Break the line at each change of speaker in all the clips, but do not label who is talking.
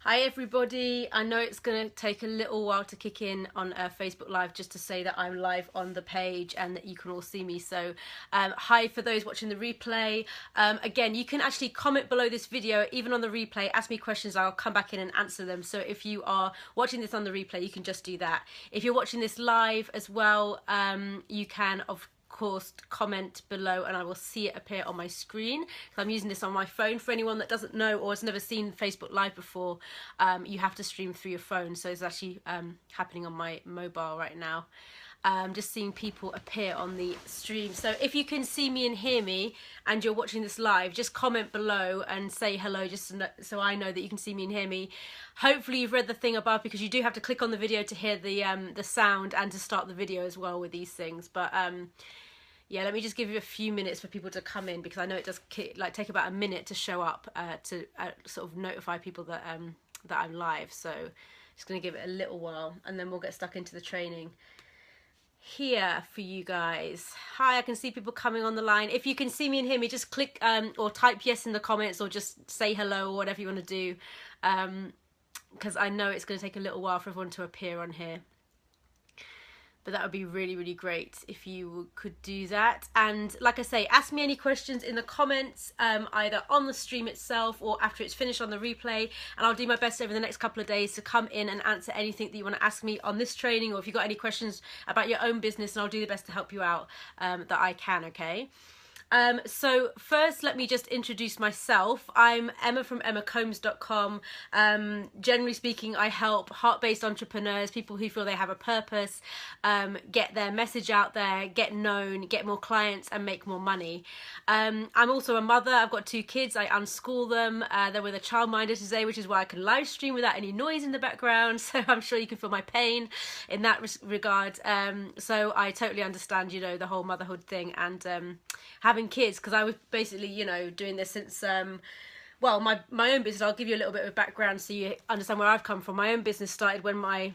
Hi everybody, I know it's going to take a little while to kick in on Facebook Live, just to say that I'm live on the page and that you can all see me. So hi for those watching the replay. Again, you can actually comment below this video, even on the replay, ask me questions, I'll come back in and answer them. So if you are watching this on the replay, you can just do that. If you're watching this live as well, you can of course comment below and I will see it appear on my screen. I'm using this on my phone. For anyone that doesn't know or has never seen Facebook Live before, you have to stream through your phone, so it's actually happening on my mobile right now. Just seeing people appear on the stream. So if you can see me and hear me and you're watching this live, just comment below and say hello, just so I know that you can see me and hear me. Hopefully you've read the thing above, because you do have to click on the video to hear the sound and to start the video as well with these things. But yeah, let me just give you a few minutes for people to come in, because I know it does take about a minute to show up to sort of notify people that that I'm live. So just going to give it a little while and then we'll get stuck into the training here for you guys. Hi, I can see people coming on the line. If you can see me and hear me, just click or type yes in the comments, or just say hello or whatever you want to do, because I know it's going to take a little while for everyone to appear on here. But that would be really, really great if you could do that. And like I say, ask me any questions in the comments, either on the stream itself or after it's finished on the replay. And I'll do my best over the next couple of days to come in and answer anything that you want to ask me on this training, or if you've got any questions about your own business, and I'll do the best to help you out that I can, okay? So first, let me just introduce myself. I'm Emma from emmacombs.com. Generally speaking, I help heart-based entrepreneurs, people who feel they have a purpose, get their message out there, get known, get more clients and make more money. I'm also a mother. I've got 2 kids. I unschool them. They're with a childminder today, which is why I can live stream without any noise in the background. So I'm sure you can feel my pain in that regard. So I totally understand, you know, the whole motherhood thing and having kids, because I was basically, you know, doing this since well, my own business. I'll give you a little bit of background so you understand where I've come from. My own business started when I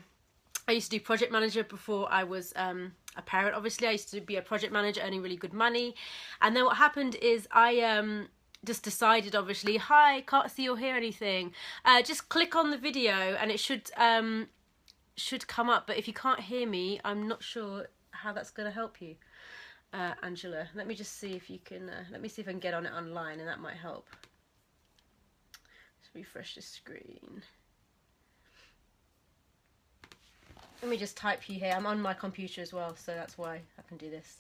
used to do project manager before I was a parent. Obviously I used to be a project manager, earning really good money, and then what happened is I just decided, obviously, hi, can't see or hear anything, just click on the video and it should come up. But if you can't hear me, I'm not sure how that's going to help you. Angela, let me just see if you can, let me see if I can get on it online, and that might help. Let's refresh the screen. Let me just type you here. I'm on my computer as well, so that's why I can do this.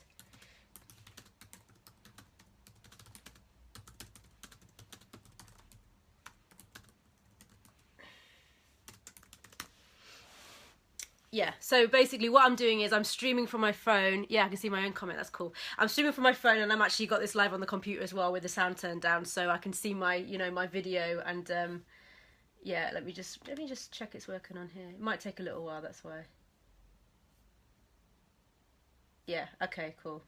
Yeah, so basically what I'm doing is I'm streaming from my phone. Yeah, I can see my own comment, that's cool. I'm streaming from my phone, and I'm actually got this live on the computer as well with the sound turned down, so I can see my, you know, my video. And yeah, let me just check it's working on here. It might take a little while, that's why. Yeah, okay, cool.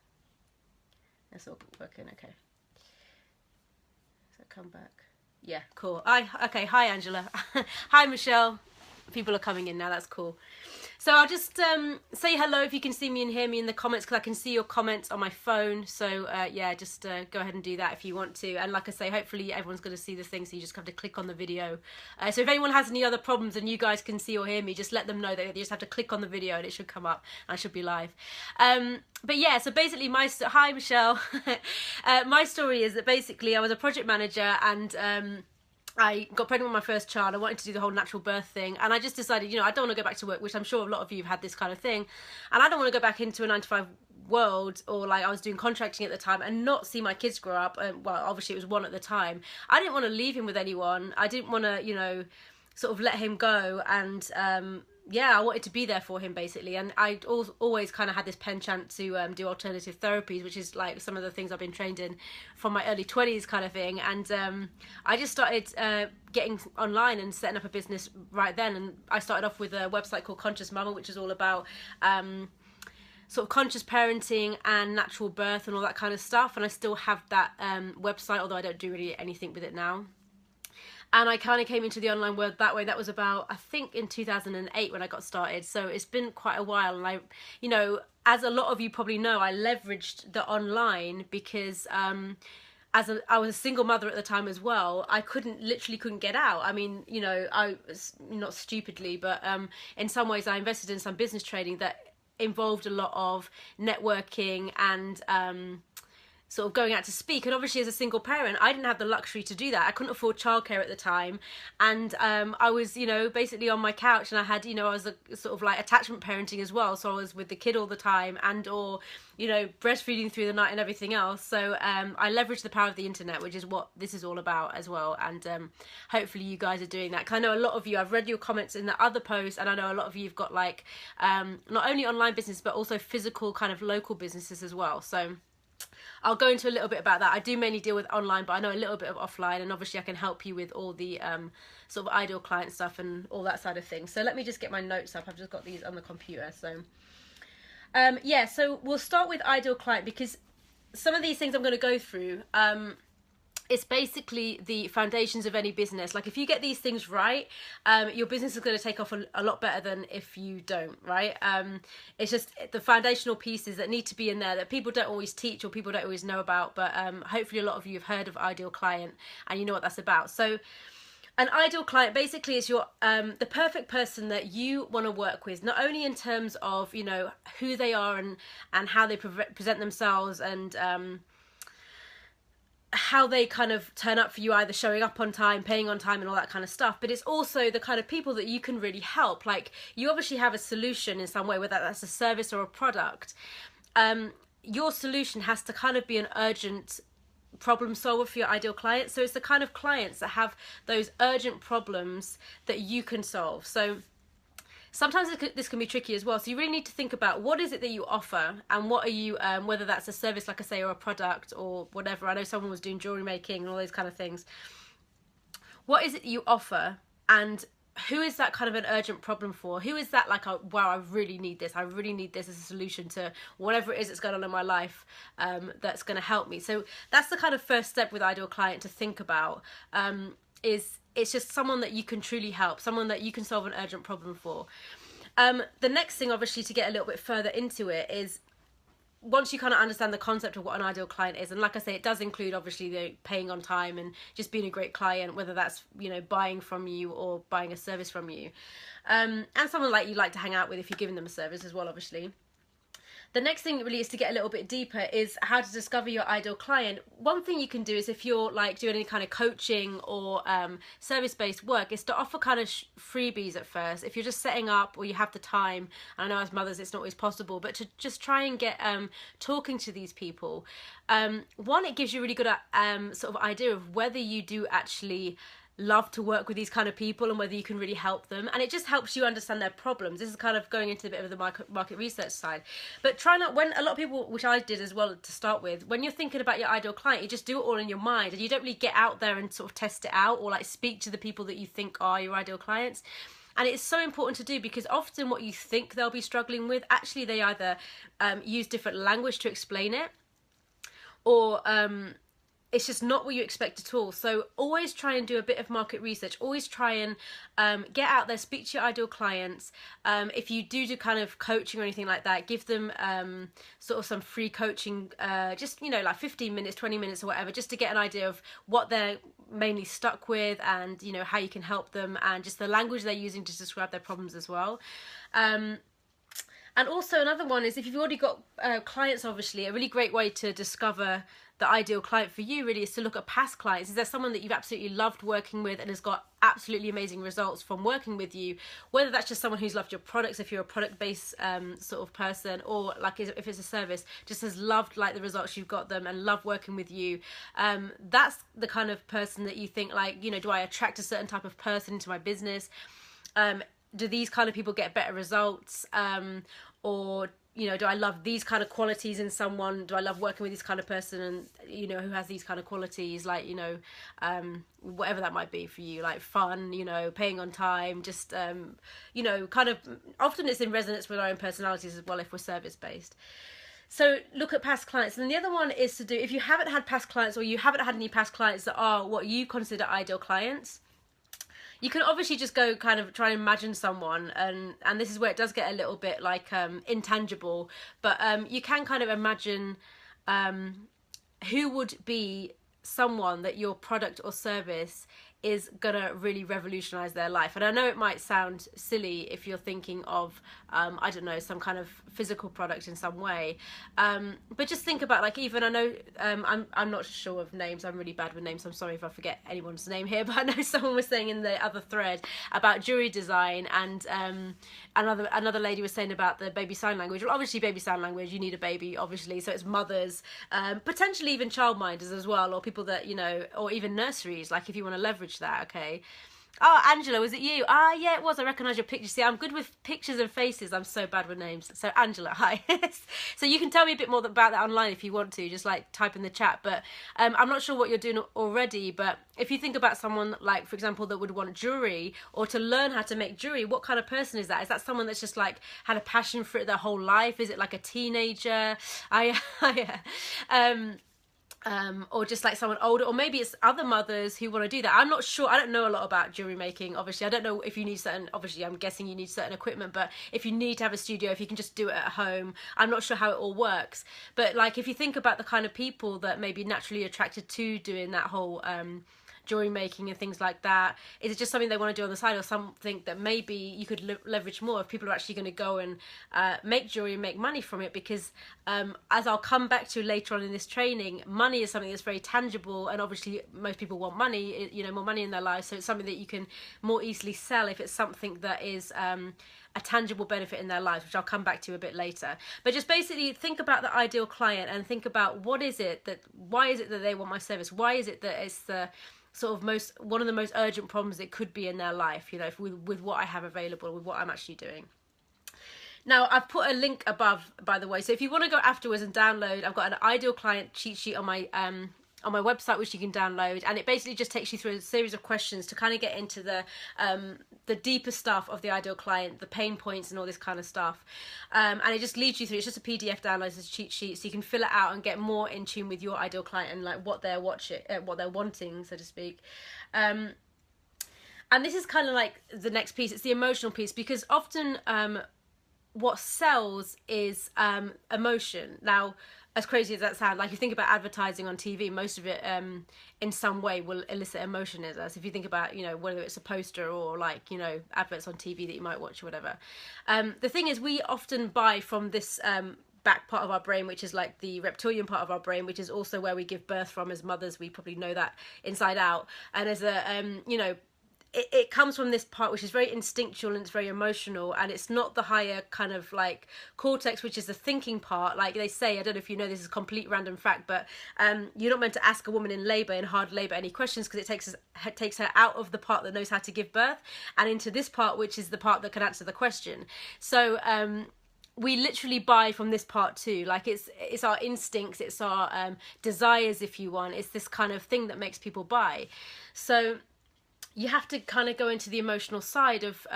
That's all working, okay. So come back. Yeah, cool. Okay, hi Angela. Hi Michelle. People are coming in now, that's cool. So I'll just say hello if you can see me and hear me in the comments, because I can see your comments on my phone. So yeah, just go ahead and do that if you want to. And like I say, hopefully everyone's going to see the thing, so you just have to click on the video. So if anyone has any other problems and you guys can see or hear me, just let them know that you just have to click on the video and it should come up and I should be live. But yeah, so basically hi Michelle. My story is that basically I was a project manager, and I got pregnant with my first child. I wanted to do the whole natural birth thing, and I just decided, you know, I don't want to go back to work, which I'm sure a lot of you have had this kind of thing, and I don't want to go back into a 9-to-5 world, or like I was doing contracting at the time, and not see my kids grow up. Well, obviously it was one at the time. I didn't want to leave him with anyone. I didn't want to, you know, sort of let him go, and yeah, I wanted to be there for him basically. And I always kind of had this penchant to do alternative therapies, which is like some of the things I've been trained in from my early 20s kind of thing. And I just started getting online and setting up a business right then. And I started off with a website called Conscious Mama, which is all about sort of conscious parenting and natural birth and all that kind of stuff. And I still have that website, although I don't do really anything with it now. And I kind of came into the online world that way. That was about, I think, in 2008 when I got started. So it's been quite a while. And I, you know, as a lot of you probably know, I leveraged the online because I was a single mother at the time as well, I literally couldn't get out. I mean, you know, I was not stupidly, but in some ways I invested in some business trading that involved a lot of networking and sort of going out to speak. And obviously as a single parent, I didn't have the luxury to do that. I couldn't afford childcare at the time, and I was, you know, basically on my couch, and I had, you know, I was a sort of like attachment parenting as well, so I was with the kid all the time, and or, you know, breastfeeding through the night and everything else. So I leveraged the power of the internet, which is what this is all about as well. And hopefully you guys are doing that, because I know a lot of you, I've read your comments in the other posts, and I know a lot of you have got like not only online business but also physical kind of local businesses as well. So I'll go into a little bit about that. I do mainly deal with online, but I know a little bit of offline, and obviously I can help you with all the sort of ideal client stuff and all that side of things. So let me just get my notes up. I've just got these on the computer. So yeah, so we'll start with ideal client, because some of these things I'm going to go through, it's basically the foundations of any business. Like if you get these things right, your business is going to take off a lot better than if you don't, right? It's just the foundational pieces that need to be in there that people don't always teach or people don't always know about, but hopefully a lot of you have heard of ideal client and you know what that's about. So an ideal client basically is your the perfect person that you want to work with, not only in terms of, you know, who they are and how they present themselves, and how they kind of turn up for you, either showing up on time, paying on time and all that kind of stuff, but it's also the kind of people that you can really help. Like you obviously have a solution in some way, whether that's a service or a product. Your solution has to kind of be an urgent problem solver for your ideal client. So it's the kind of clients that have those urgent problems that you can solve. So sometimes this can be tricky as well. So you really need to think about what is it that you offer, and what are you, whether that's a service, like I say, or a product or whatever. I know someone was doing jewelry making and all those kind of things. What is it that you offer, and who is that kind of an urgent problem for? Who is that like, wow, I really need this. I really need this as a solution to whatever it is that's going on in my life, that's going to help me. So that's the kind of first step with ideal client to think about, is it's just someone that you can truly help, someone that you can solve an urgent problem for. The next thing, obviously, to get a little bit further into it is, once you kind of understand the concept of what an ideal client is, and like I say, it does include obviously the paying on time and just being a great client, whether that's, you know, buying from you or buying a service from you, and someone like you like to hang out with if you're giving them a service as well, obviously. The next thing really is to get a little bit deeper is how to discover your ideal client. One thing you can do is, if you're like doing any kind of coaching or service-based work, is to offer kind of freebies at first. If you're just setting up or you have the time, and I know as mothers it's not always possible, but to just try and get talking to these people. One, it gives you a really good sort of idea of whether you do actually love to work with these kind of people and whether you can really help them, and it just helps you understand their problems. This is kind of going into a bit of the market research side, but try not, when a lot of people, which I did as well to start with, when you're thinking about your ideal client, you just do it all in your mind and you don't really get out there and sort of test it out or like speak to the people that you think are your ideal clients. And it's so important to do, because often what you think they'll be struggling with, actually they either use different language to explain it, or it's just not what you expect at all. So always try and do a bit of market research. Always try and get out there, speak to your ideal clients. If you do kind of coaching or anything like that, give them sort of some free coaching, just, you know, like 15 minutes, 20 minutes or whatever, just to get an idea of what they're mainly stuck with, and, you know, how you can help them, and just the language they're using to describe their problems as well. And also another one is, if you've already got clients, obviously a really great way to discover the ideal client for you really is to look at past clients. Is there someone that you've absolutely loved working with and has got absolutely amazing results from working with you? Whether that's just someone who's loved your products, if you're a product-based sort of person, or like if it's a service, just has loved like the results you've got them and love working with you. That's the kind of person that you think, like, you know, do I attract a certain type of person into my business? Do these kind of people get better results? Or, you know, do I love these kind of qualities in someone? Do I love working with this kind of person, and, you know, who has these kind of qualities, like, you know, whatever that might be for you, like fun, you know, paying on time, just, you know, kind of, often it's in resonance with our own personalities as well if we're service-based. So look at past clients. And then the other one is to do, if you haven't had past clients, or you haven't had any past clients that are what you consider ideal clients, you can obviously just go kind of try and imagine someone, and this is where it does get a little bit like intangible, but you can kind of imagine who would be someone that your product or service is gonna really revolutionize their life. And I know it might sound silly if you're thinking of I don't know, some kind of physical product in some way, but just think about, like, even I know I'm not sure of names, I'm really bad with names, I'm sorry if I forget anyone's name here, but I know someone was saying in the other thread about jewelry design, and another lady was saying about the baby sign language. Well, obviously baby sign language, you need a baby, obviously, so it's mothers, potentially even childminders as well, or people that, you know, or even nurseries, like if you want to leverage that. Okay. Oh, Angela, was it you? Ah, yeah, it was. I recognise your picture. See, I'm good with pictures and faces. I'm so bad with names. So, Angela, hi. So you can tell me a bit more about that online if you want to. Just, like, type in the chat. But I'm not sure what you're doing already. But if you think about someone, like, for example, that would want jewellery or to learn how to make jewellery, what kind of person is that? Is that someone that's just, like, had a passion for it their whole life? Is it, like, a teenager? Or just like someone older, or maybe it's other mothers who want to do that. I'm not sure. I don't know a lot about jewelry making. Obviously, I don't know if you need certain, obviously I'm guessing you need certain equipment, but if you need to have a studio, if you can just do it at home, I'm not sure how it all works. But like, if you think about the kind of people that may be naturally attracted to doing that whole jewelry making and things like that, is it just something they want to do on the side, or something that maybe you could leverage more if people are actually going to go and make jewelry and make money from it? Because as I'll come back to later on in this training, money is something that's very tangible, and obviously most people want money, you know, more money in their lives, so it's something that you can more easily sell if it's something that is a tangible benefit in their lives, which I'll come back to a bit later. But just basically think about the ideal client and think about why is it that they want my service? Why is it that it's the sort of one of the most urgent problems it could be in their life, you know, with what I have available, with what I'm actually doing. Now, I've put a link above, by the way, so if you want to go afterwards and download, I've got an ideal client cheat sheet on my website, which you can download, and it basically just takes you through a series of questions to kind of get into the deeper stuff of the ideal client, the pain points and all this kind of stuff, and it just leads you through. It's just a PDF download, it's a cheat sheet, so you can fill it out and get more in tune with your ideal client and like what they're wanting, so to speak. And this is kind of like the next piece. It's the emotional piece, because often what sells is emotion. Now, as crazy as that sounds, like, you think about advertising on TV, most of it in some way will elicit emotion in us. If you think about, you know, whether it's a poster or, like, you know, adverts on TV that you might watch or whatever. The thing is, we often buy from this back part of our brain, which is like the reptilian part of our brain, which is also where we give birth from as mothers. We probably know that inside out. And as a, you know, it comes from this part which is very instinctual and it's very emotional, and it's not the higher kind of like cortex, which is the thinking part. Like they say, I don't know if you know, this is a complete random fact, but you're not meant to ask a woman in labour, in hard labour, any questions, because it takes her out of the part that knows how to give birth and into this part, which is the part that can answer the question. So we literally buy from this part too. Like it's our instincts, it's our desires, if you want. It's this kind of thing that makes people buy. So you have to kind of go into the emotional side of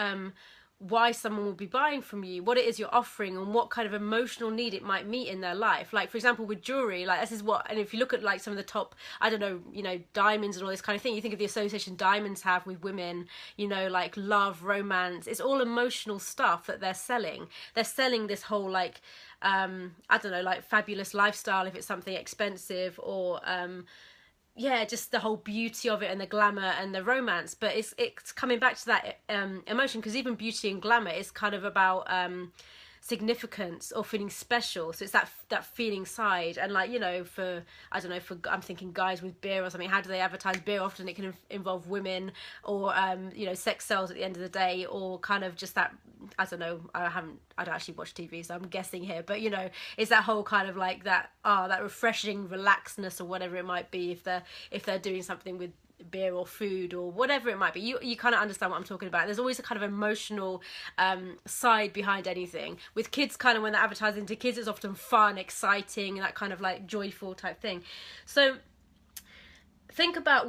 why someone will be buying from you, what it is you're offering, and what kind of emotional need it might meet in their life. Like, for example, with jewelry, like this is what, and if you look at like some of the top, I don't know, you know, diamonds and all this kind of thing, you think of the association diamonds have with women, you know, like love, romance, it's all emotional stuff that they're selling. They're selling this whole like, I don't know, like fabulous lifestyle if it's something expensive, or yeah, just the whole beauty of it and the glamour and the romance. But it's coming back to that emotion, because even beauty and glamour is kind of about significance or feeling special. So it's that feeling side. And like, you know, for I don't know, I'm thinking guys with beer or something, how do they advertise beer? Often it can involve women, or you know, sex sells at the end of the day, or kind of just that, I don't know, I don't actually watch TV, so I'm guessing here, but you know, it's that whole kind of like that refreshing relaxedness or whatever it might be, if they're doing something with beer or food or whatever it might be. You kind of understand what I'm talking about. There's always a kind of emotional side behind anything. With kids, kind of when they're advertising to kids, it's often fun, exciting, and that kind of like joyful type thing. So think about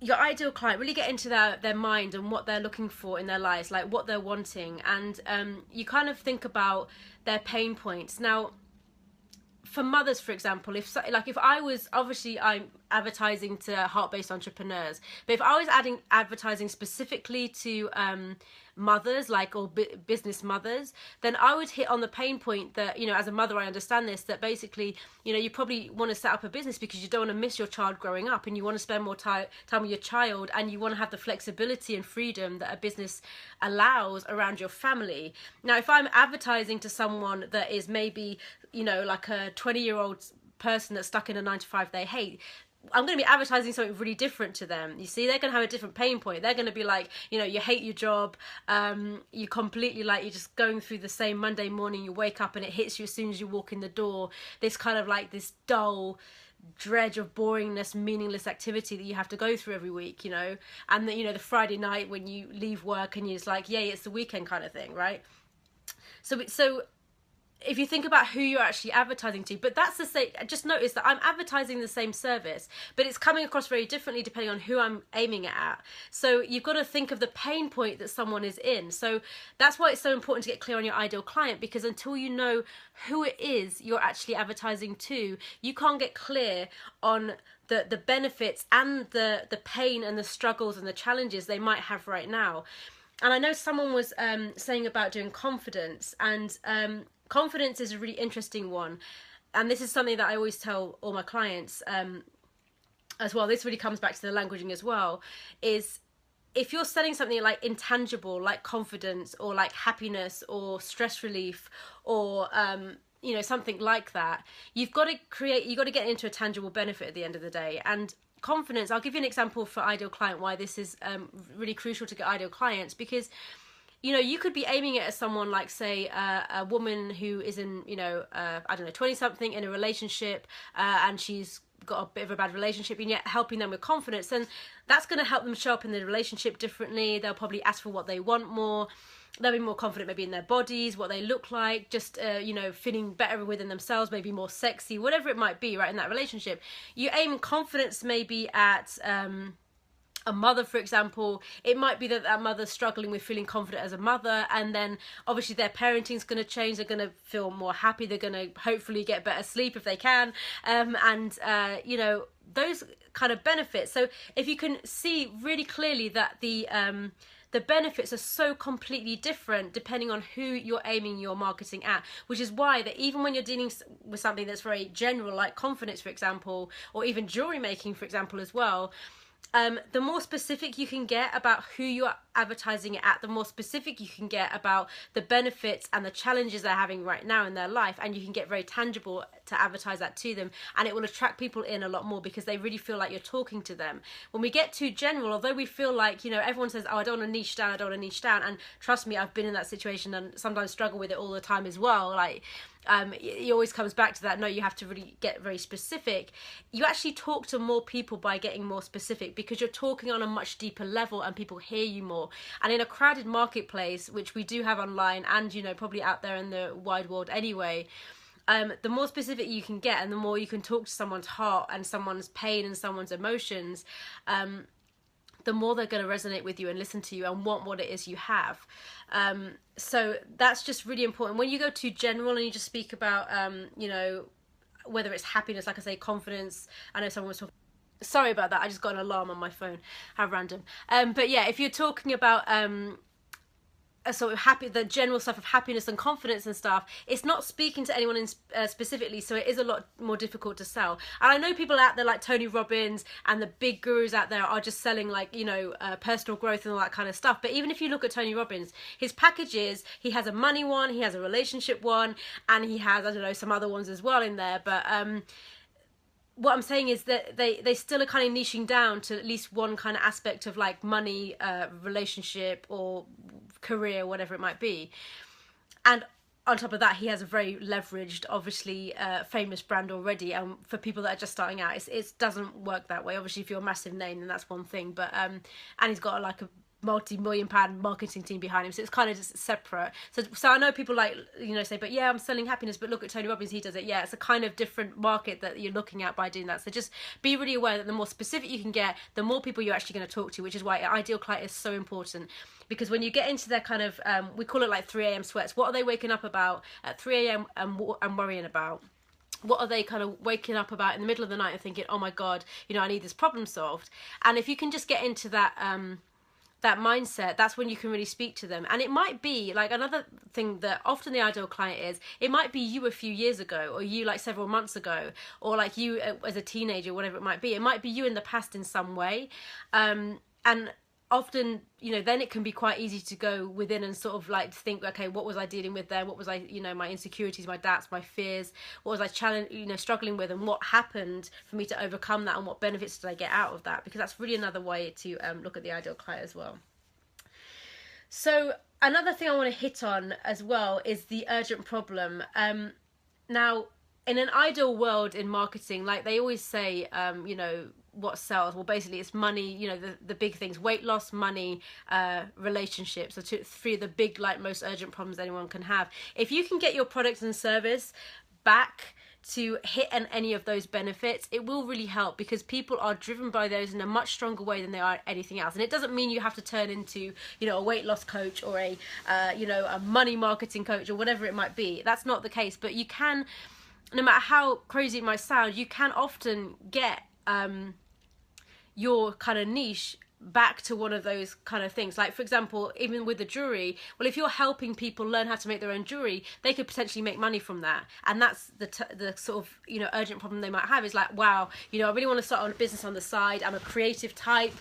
your ideal client, really get into their mind and what they're looking for in their lives, like what they're wanting, and you kind of think about their pain points. Now, for mothers, for example, if I was, obviously I'm advertising to heart-based entrepreneurs. But if I was adding advertising specifically to mothers, like, or business mothers, then I would hit on the pain point that, you know, as a mother, I understand this, that basically, you know, you probably want to set up a business because you don't want to miss your child growing up, and you want to spend more time with your child, and you want to have the flexibility and freedom that a business allows around your family. Now, if I'm advertising to someone that is maybe, you know, like a 20-year-old person that's stuck in a 9-to-5 they hate, I'm going to be advertising something really different to them. You see, they're going to have a different pain point. They're going to be like, you know, you hate your job, you completely, like, you're just going through the same Monday morning, you wake up and it hits you as soon as you walk in the door, this kind of like this dull dredge of boringness, meaningless activity that you have to go through every week, you know, and the, you know, the Friday night when you leave work and you're just like, yay, it's the weekend kind of thing, right? So if you think about who you're actually advertising to, but that's the same, just notice that I'm advertising the same service, but it's coming across very differently depending on who I'm aiming it at. So you've got to think of the pain point that someone is in. So that's why it's so important to get clear on your ideal client, because until you know who it is you're actually advertising to, you can't get clear on the benefits and the pain and the struggles and the challenges they might have right now. And I know someone was saying about doing confidence, and confidence is a really interesting one, and this is something that I always tell all my clients as well. This really comes back to the languaging as well, is if you're selling something like intangible, like confidence, or like happiness, or stress relief, or you know, something like that, you've got to get into a tangible benefit at the end of the day. And confidence, I'll give you an example for ideal client, why this is really crucial to get ideal clients, because you know, you could be aiming it at someone like, say, a woman who is in, you know, I don't know, 20-something in a relationship, and she's got a bit of a bad relationship, and yet helping them with confidence, and that's going to help them show up in the relationship differently. They'll probably ask for what they want more. They'll be more confident maybe in their bodies, what they look like, just, you know, feeling better within themselves, maybe more sexy, whatever it might be, right, in that relationship. You aim confidence maybe at a mother, for example. It might be that mother's struggling with feeling confident as a mother, and then obviously their parenting's going to change. They're going to feel more happy. They're going to hopefully get better sleep if they can, and you know, those kind of benefits. So if you can see really clearly that the benefits are so completely different depending on who you're aiming your marketing at, which is why that even when you're dealing with something that's very general, like confidence, for example, or even jewelry making, for example, as well, the more specific you can get about who you're advertising it at, the more specific you can get about the benefits and the challenges they're having right now in their life, and you can get very tangible to advertise that to them, and it will attract people in a lot more because they really feel like you're talking to them. When we get too general, although we feel like, you know, everyone says, oh, I don't want to niche down, I don't want to niche down, and trust me, I've been in that situation and sometimes struggle with it all the time as well. Like, it always comes back to that, no, you have to really get very specific. You actually talk to more people by getting more specific, because you're talking on a much deeper level and people hear you more. And in a crowded marketplace, which we do have online and, you know, probably out there in the wide world anyway, the more specific you can get and the more you can talk to someone's heart and someone's pain and someone's emotions, the more they're going to resonate with you and listen to you and want what it is you have. So that's just really important. When you go too general and you just speak about, you know, whether it's happiness, like I say, confidence. I know someone was talking. Sorry about that. I just got an alarm on my phone. How random. But yeah, if you're talking about a sort of the general stuff of happiness and confidence and stuff, it's not speaking to anyone in specifically, so it is a lot more difficult to sell. And I know people out there like Tony Robbins and the big gurus out there are just selling, like, you know, personal growth and all that kind of stuff. But even if you look at Tony Robbins, his packages, he has a money one, he has a relationship one, and he has, I don't know, some other ones as well in there. But what I'm saying is that they still are kind of niching down to at least one kind of aspect of, like, money, relationship, or career, whatever it might be. And on top of that, he has a very leveraged, obviously famous brand already, and for people that are just starting out, it doesn't work that way. Obviously, if you're a massive name, then that's one thing, but and he's got like a multi-million-pound marketing team behind him, so it's kind of just separate. So I know people, like, you know, say, but yeah, I'm selling happiness, but look at Tony Robbins, he does it. Yeah, it's a kind of different market that you're looking at by doing that. So just be really aware that the more specific you can get, the more people you're actually going to talk to, which is why ideal client is so important. Because when you get into their kind of, we call it like 3 a.m. sweats. What are they waking up about at 3 a.m. and worrying about? what are they kind of waking up about in the middle of the night and thinking, oh my God, you know, I need this problem solved. And if you can just get into that that mindset, that's when you can really speak to them. And it might be like another thing that often the ideal client is, it might be you a few years ago, or you like several months ago, or like you as a teenager, whatever it might be. It might be you in the past in some way. And often, you know, then it can be quite easy to go within and sort of like think, okay, what was I dealing with there? What was I, you know, my insecurities, my doubts, my fears? What was I struggling with, and what happened for me to overcome that, and what benefits did I get out of that? Because that's really another way to look at the ideal client as well. So another thing I want to hit on as well is the urgent problem. Now, in an ideal world in marketing, like they always say, you know, what sells? Well, basically it's money, you know, the big things: weight loss, money, relationships. So three of the big, like, most urgent problems anyone can have. If you can get your product and service back to hit any of those benefits, it will really help, because people are driven by those in a much stronger way than they are anything else. And it doesn't mean you have to turn into, you know, a weight loss coach or a you know, a money marketing coach or whatever it might be. That's not the case. But you can, no matter how crazy it might sound, you can often get your kind of niche back to one of those kind of things. Like, for example, even with the jewelry, well, if you're helping people learn how to make their own jewelry, they could potentially make money from that. And that's the sort of, you know, urgent problem they might have, is like, wow, you know, I really want to start a business on the side. I'm a creative type,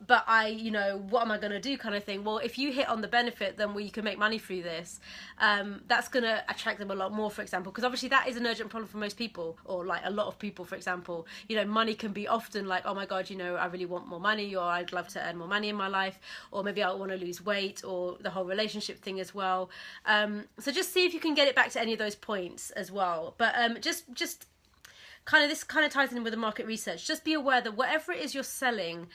but you know, what am I going to do, kind of thing. Well, if you hit on the benefit, then you can make money through this, that's going to attract them a lot more, for example, because obviously that is an urgent problem for most people, or like a lot of people. For example, you know, money can be often like, oh my God, you know, I really want more money, or I'd love to earn more money in my life, or maybe I want to lose weight, or the whole relationship thing as well. So just see if you can get it back to any of those points as well. But just kind of, this kind of ties in with the market research. Just be aware that whatever it is you're selling,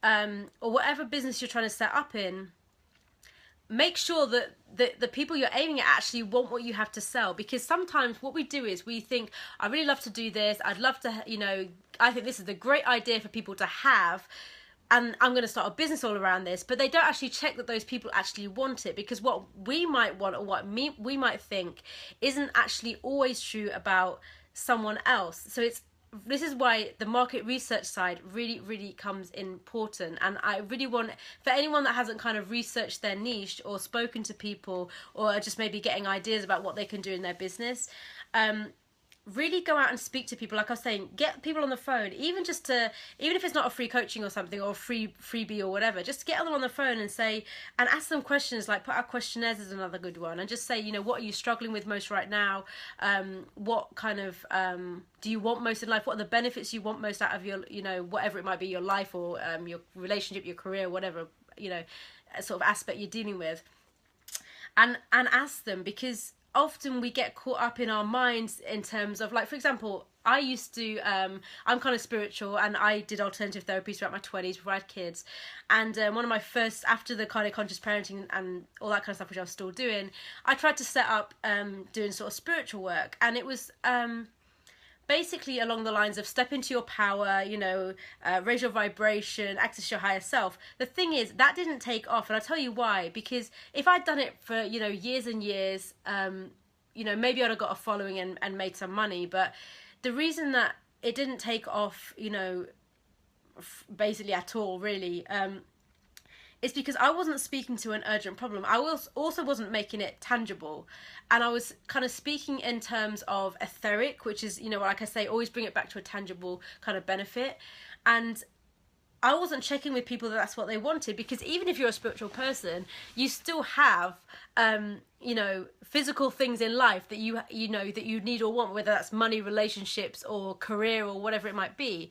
or whatever business you're trying to set up in, make sure that the people you're aiming at actually want what you have to sell. Because sometimes what we do is we think, I really love to do this, I'd love to, you know, I think this is a great idea for people to have, and I'm going to start a business all around this. But they don't actually check that those people actually want it, because what we might want, or what we might think, isn't actually always true about someone else. So this is why the market research side really, really comes important. And I really want, for anyone that hasn't kind of researched their niche, or spoken to people, or just maybe getting ideas about what they can do in their business, really go out and speak to people. Like I was saying, get people on the phone, even if it's not a free coaching or something, or a freebie or whatever, just get them on the phone and say, and ask them questions. Like, put out questionnaires is another good one, and just say, you know, what are you struggling with most right now? What kind of do you want most in life? What are the benefits you want most out of your, you know, whatever it might be, your life, or your relationship, your career, whatever, you know, sort of aspect you're dealing with, and ask them. Because often we get caught up in our minds in terms of, like, for example, I used to, I'm kind of spiritual, and I did alternative therapy throughout my 20s before I had kids. And one of my first, after the kind of conscious parenting and all that kind of stuff, which I was still doing, I tried to set up doing sort of spiritual work. And it was basically along the lines of step into your power, you know, raise your vibration, access your higher self. The thing is, that didn't take off, and I'll tell you why. Because if I'd done it for, you know, years and years, you know, maybe I'd have got a following and made some money. But the reason that it didn't take off, you know, basically at all, really, is because I wasn't speaking to an urgent problem. I also wasn't making it tangible. And I was kind of speaking in terms of etheric, which is, you know, like I say, always bring it back to a tangible kind of benefit. And I wasn't checking with people that that's what they wanted, because even if you're a spiritual person, you still have, you know, physical things in life that you know, that you need or want, whether that's money, relationships, or career, or whatever it might be.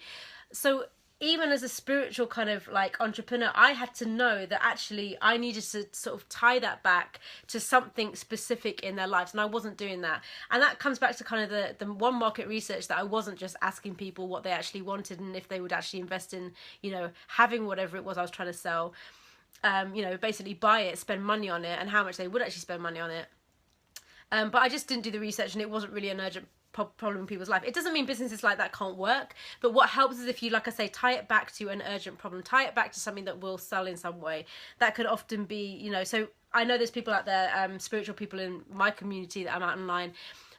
So even as a spiritual kind of like entrepreneur, I had to know that actually I needed to sort of tie that back to something specific in their lives, and I wasn't doing that. And that comes back to kind of the one market research, that I wasn't just asking people what they actually wanted and if they would actually invest in, you know, having whatever it was I was trying to sell, you know, basically buy it, spend money on it, and how much they would actually spend money on it. But I just didn't do the research, and it wasn't really an urgent problem in people's life. It doesn't mean businesses like that can't work, but what helps is if you, like I say, tie it back to an urgent problem, tie it back to something that will sell in some way. That could often be, you know, so I know there's people out there, spiritual people in my community that I'm out online,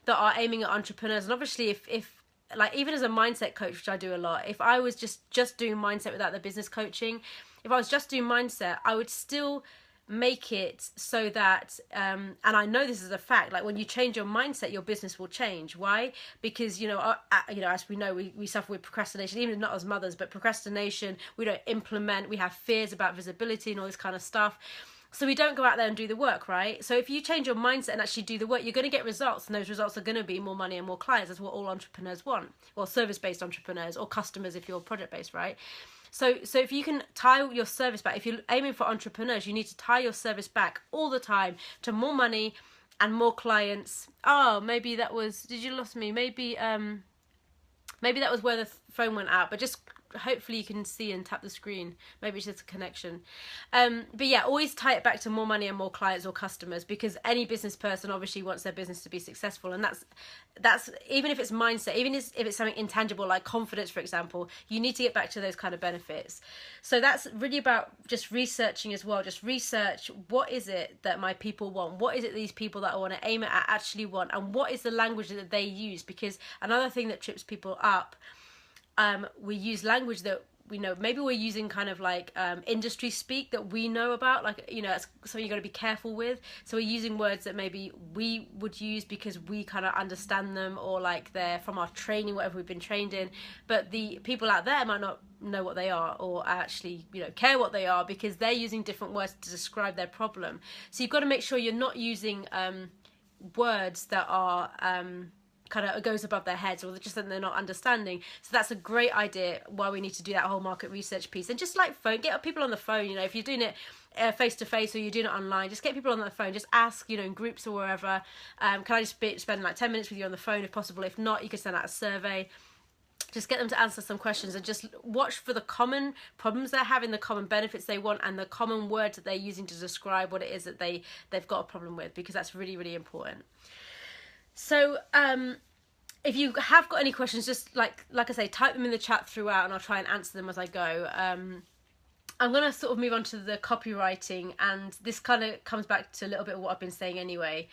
that are aiming at entrepreneurs. And obviously if like, even as a mindset coach, which I do a lot, if I was just doing mindset without the business coaching, if I was just doing mindset, I would still make it so that and I know this is a fact, like when you change your mindset, your business will change. Why? Because as we know, we suffer with procrastination, even not as mothers, but procrastination. We don't implement, we have fears about visibility and all this kind of stuff, so we don't go out there and do the work, right? So if you change your mindset and actually do the work, you're going to get results, and those results are going to be more money and more clients. That's what all entrepreneurs want, or service-based entrepreneurs, or customers if you're project-based, right? So if you can tie your service back, if you're aiming for entrepreneurs, you need to tie your service back all the time to more money and more clients. Oh, maybe that was, did you lost me? Maybe that was where the phone went out, but just hopefully you can see and tap the screen. Maybe it's just a connection. But yeah, always tie it back to more money and more clients or customers, because any business person obviously wants their business to be successful. And that's even if it's mindset, even if it's something intangible like confidence, for example, you need to get back to those kind of benefits. So that's really about just researching as well. Just research, what is it that my people want? What is it these people that I want to aim at actually want? And what is the language that they use? Because another thing that trips people up, we use language that we know, maybe we're using kind of like industry speak that we know about, like, it's something you got to be careful with. So we're using words that maybe we would use because we kind of understand them, or like they're from our training, whatever we've been trained in, but the people out there might not know what they are, or actually care what they are, because they're using different words to describe their problem. So you've got to make sure you're not using words that are kind of goes above their heads, or just that they're not understanding. So that's a great idea why we need to do that whole market research piece. And just like get people on the phone, if you're doing it face to face, or you're doing it online, just get people on the phone, just ask, in groups or wherever, can I just spend like 10 minutes with you on the phone if possible? If not, you can send out a survey. Just get them to answer some questions, and just watch for the common problems they're having, the common benefits they want, and the common words that they're using to describe what it is that they've got a problem with, because that's really, really important. So if you have got any questions, just like I say, type them in the chat throughout, and I'll try and answer them as I go. I'm going to sort of move on to the copywriting, and this kind of comes back to a little bit of what I've been saying anyway.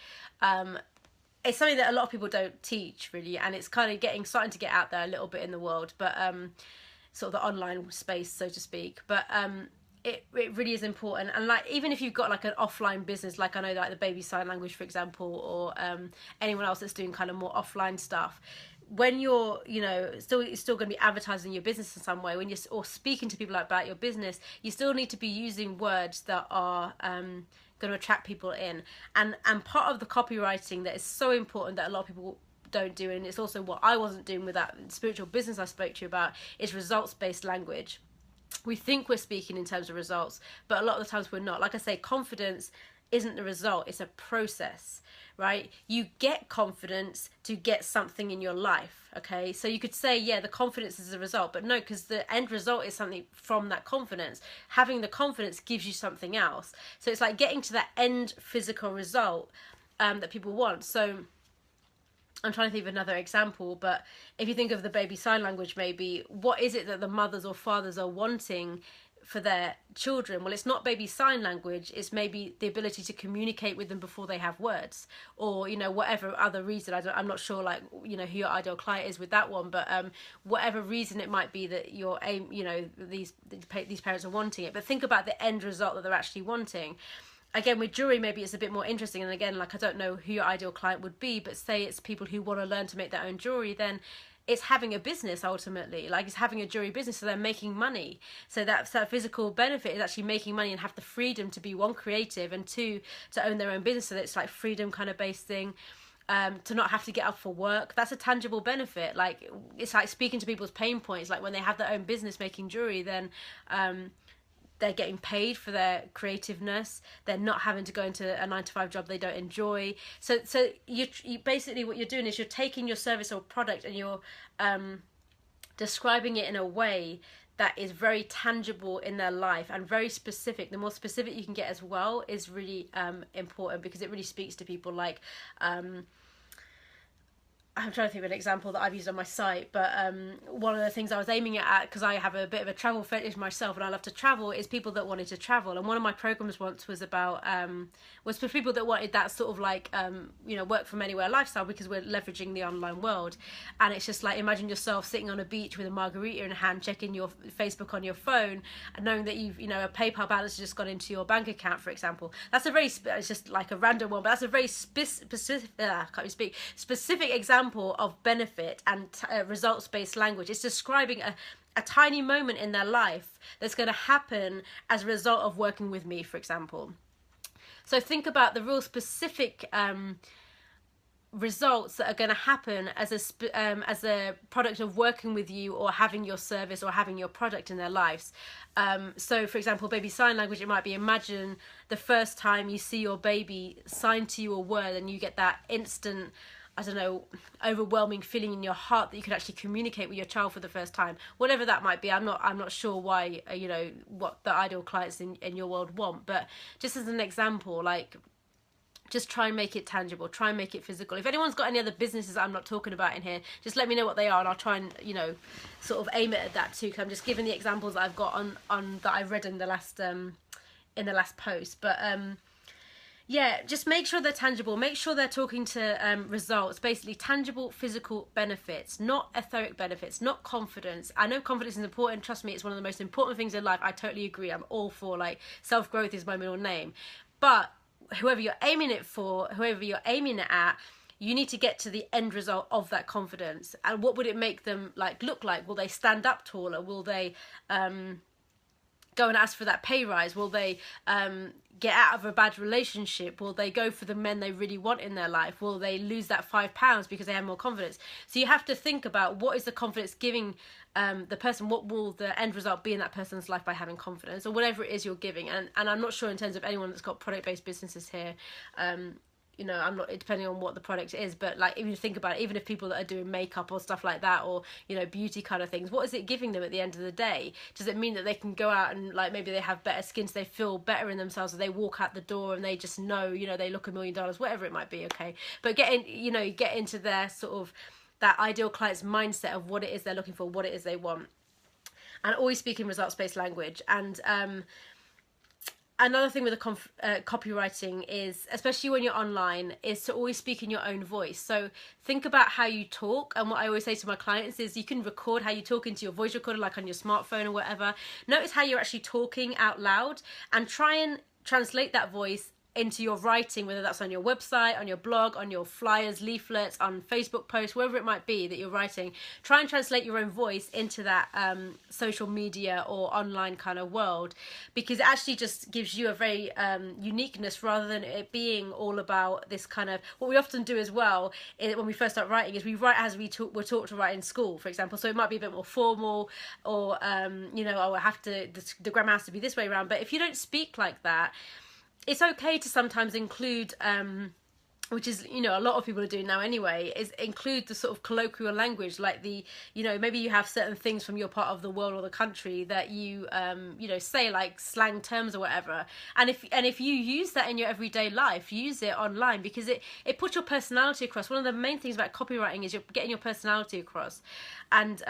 It's something that a lot of people don't teach, really, and it's kind of starting to get out there a little bit in the world, but sort of the online space, so to speak. But it really is important. And like, even if you've got like an offline business, like I know like the baby sign language, for example, or anyone else that's doing kind of more offline stuff, when you're still going to be advertising your business in some way, when you're or speaking to people about your business, you still need to be using words that are going to attract people in. And part of the copywriting that is so important that a lot of people don't do, and it's also what I wasn't doing with that spiritual business I spoke to you about, is results-based language. We think we're speaking in terms of results, but a lot of the times we're not. Like I say, confidence isn't the result, it's a process, right? You get confidence to get something in your life, okay? So you could say, yeah, the confidence is the result, but no, because the end result is something from that confidence. Having the confidence gives you something else. So it's like getting to that end physical result that people want. So I'm trying to think of another example, but if you think of the baby sign language, maybe, what is it that the mothers or fathers are wanting for their children? Well, it's not baby sign language, it's maybe the ability to communicate with them before they have words, or whatever other reason. I'm not sure like who your ideal client is with that one, but whatever reason it might be that your aim, these parents are wanting it. But think about the end result that they're actually wanting. Again, with jewelry, maybe it's a bit more interesting. And again, like, I don't know who your ideal client would be, but say it's people who want to learn to make their own jewelry, then it's having a business ultimately. Like, it's having a jewelry business, so they're making money. So that physical benefit is actually making money, and have the freedom to be, one, creative, and two, to own their own business. So it's like freedom kind of based thing. To not have to get up for work, that's a tangible benefit. Like, it's like speaking to people's pain points. Like when they have their own business making jewelry, then they're getting paid for their creativeness. They're not having to go into a 9-to-5 job they don't enjoy. So you basically, what you're doing is you're taking your service or product and you're describing it in a way that is very tangible in their life and very specific. The more specific you can get as well is really important, because it really speaks to people. Like I'm trying to think of an example that I've used on my site, but one of the things I was aiming at, because I have a bit of a travel fetish myself and I love to travel, is people that wanted to travel. And one of my programs once was about was for people that wanted that sort of like work from anywhere lifestyle, because we're leveraging the online world. And it's just like, imagine yourself sitting on a beach with a margarita in hand, checking your Facebook on your phone, and knowing that you've a PayPal balance has just gone into your bank account, for example. That's a very it's just like a random one, but that's a very specific example of benefit and results-based language. It's describing a tiny moment in their life that's going to happen as a result of working with me, for example. So think about the real specific results that are going to happen as a product of working with you, or having your service or having your product in their lives. So for example, baby sign language, it might be, imagine the first time you see your baby sign to you a word and you get that instant, I don't know, overwhelming feeling in your heart that you could actually communicate with your child for the first time, whatever that might be. I'm not sure why, what the ideal clients in your world want, but just as an example, like, just try and make it tangible, try and make it physical. If anyone's got any other businesses that I'm not talking about in here, just let me know what they are, and I'll try and, sort of aim it at that too, because I'm just giving the examples that I've got on that I've read in the last post. But yeah, just make sure they're tangible. Make sure they're talking to results, basically tangible physical benefits, not etheric benefits, not confidence. I know confidence is important. Trust me, it's one of the most important things in life. I totally agree. I'm all for, like, self-growth is my middle name. But whoever you're aiming it for, whoever you're aiming it at, you need to get to the end result of that confidence. And what would it make them look like? Will they stand up taller? Will they go and ask for that pay rise? Will they get out of a bad relationship? Will they go for the men they really want in their life? Will they lose that £5 because they have more confidence? So you have to think about, what is the confidence giving the person? What will the end result be in that person's life by having confidence, or whatever it is you're giving? And I'm not sure in terms of anyone that's got product-based businesses here. I'm not, depending on what the product is, but like, if you think about it, even if people that are doing makeup or stuff like that, or beauty kind of things, what is it giving them at the end of the day? Does it mean that they can go out and, like, maybe they have better skin, so they feel better in themselves, or they walk out the door and they just know, they look $1 million, whatever it might be, okay? But get into their sort of, that ideal client's mindset of what it is they're looking for, what it is they want, and always speak in results-based language. And another thing with the copywriting is, especially when you're online, is to always speak in your own voice. So think about how you talk. And what I always say to my clients is, you can record how you talk into your voice recorder, like on your smartphone or whatever. Notice how you're actually talking out loud, and try and translate that voice into your writing, whether that's on your website, on your blog, on your flyers, leaflets, on Facebook posts, wherever it might be that you're writing. Try and translate your own voice into that social media or online kind of world, because it actually just gives you a very uniqueness, rather than it being all about this kind of, what we often do as well when we first start writing is we write as we're taught to write in school, for example. So it might be a bit more formal, or the grammar has to be this way around. But if you don't speak like that, it's okay to sometimes include, which is, a lot of people are doing now anyway, is include the sort of colloquial language, like maybe you have certain things from your part of the world or the country that you, say, like slang terms or whatever. And if you use that in your everyday life, use it online, because it puts your personality across. One of the main things about copywriting is you're getting your personality across. And,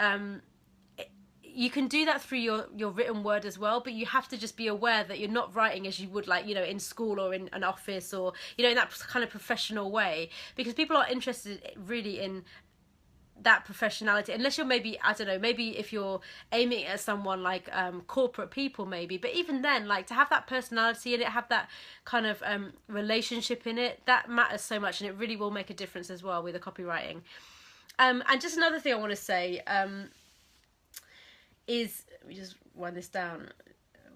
you can do that through your written word as well, but you have to just be aware that you're not writing as you would, like, in school or in an office, or, in that kind of professional way, because people are interested really in that professionality, unless you're maybe, I don't know, maybe if you're aiming at someone like corporate people maybe, but even then, like, to have that personality in it, have that kind of relationship in it, that matters so much, and it really will make a difference as well with the copywriting. And just another thing I want to say, is, let me just wind this down.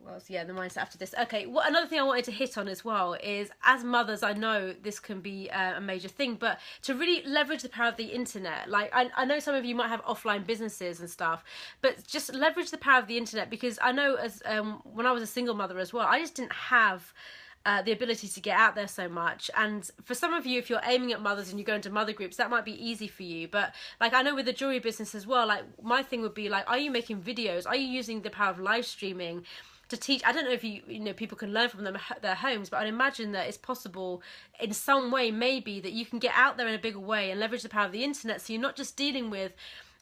Well, so yeah, the mindset after this. Okay, another thing I wanted to hit on as well is, as mothers, I know this can be a major thing, but to really leverage the power of the internet. Like, I know some of you might have offline businesses and stuff, but just leverage the power of the internet, because I know as when I was a single mother as well, I just didn't have the ability to get out there so much. And for some of you, if you're aiming at mothers and you go into mother groups, that might be easy for you. But like, I know with the jewelry business as well, like, my thing would be like, are you making videos? Are you using the power of live streaming to teach. I don't know if people can learn from their homes, but I'd imagine that it's possible in some way, maybe, that you can get out there in a bigger way and leverage the power of the internet. So you're not just dealing with,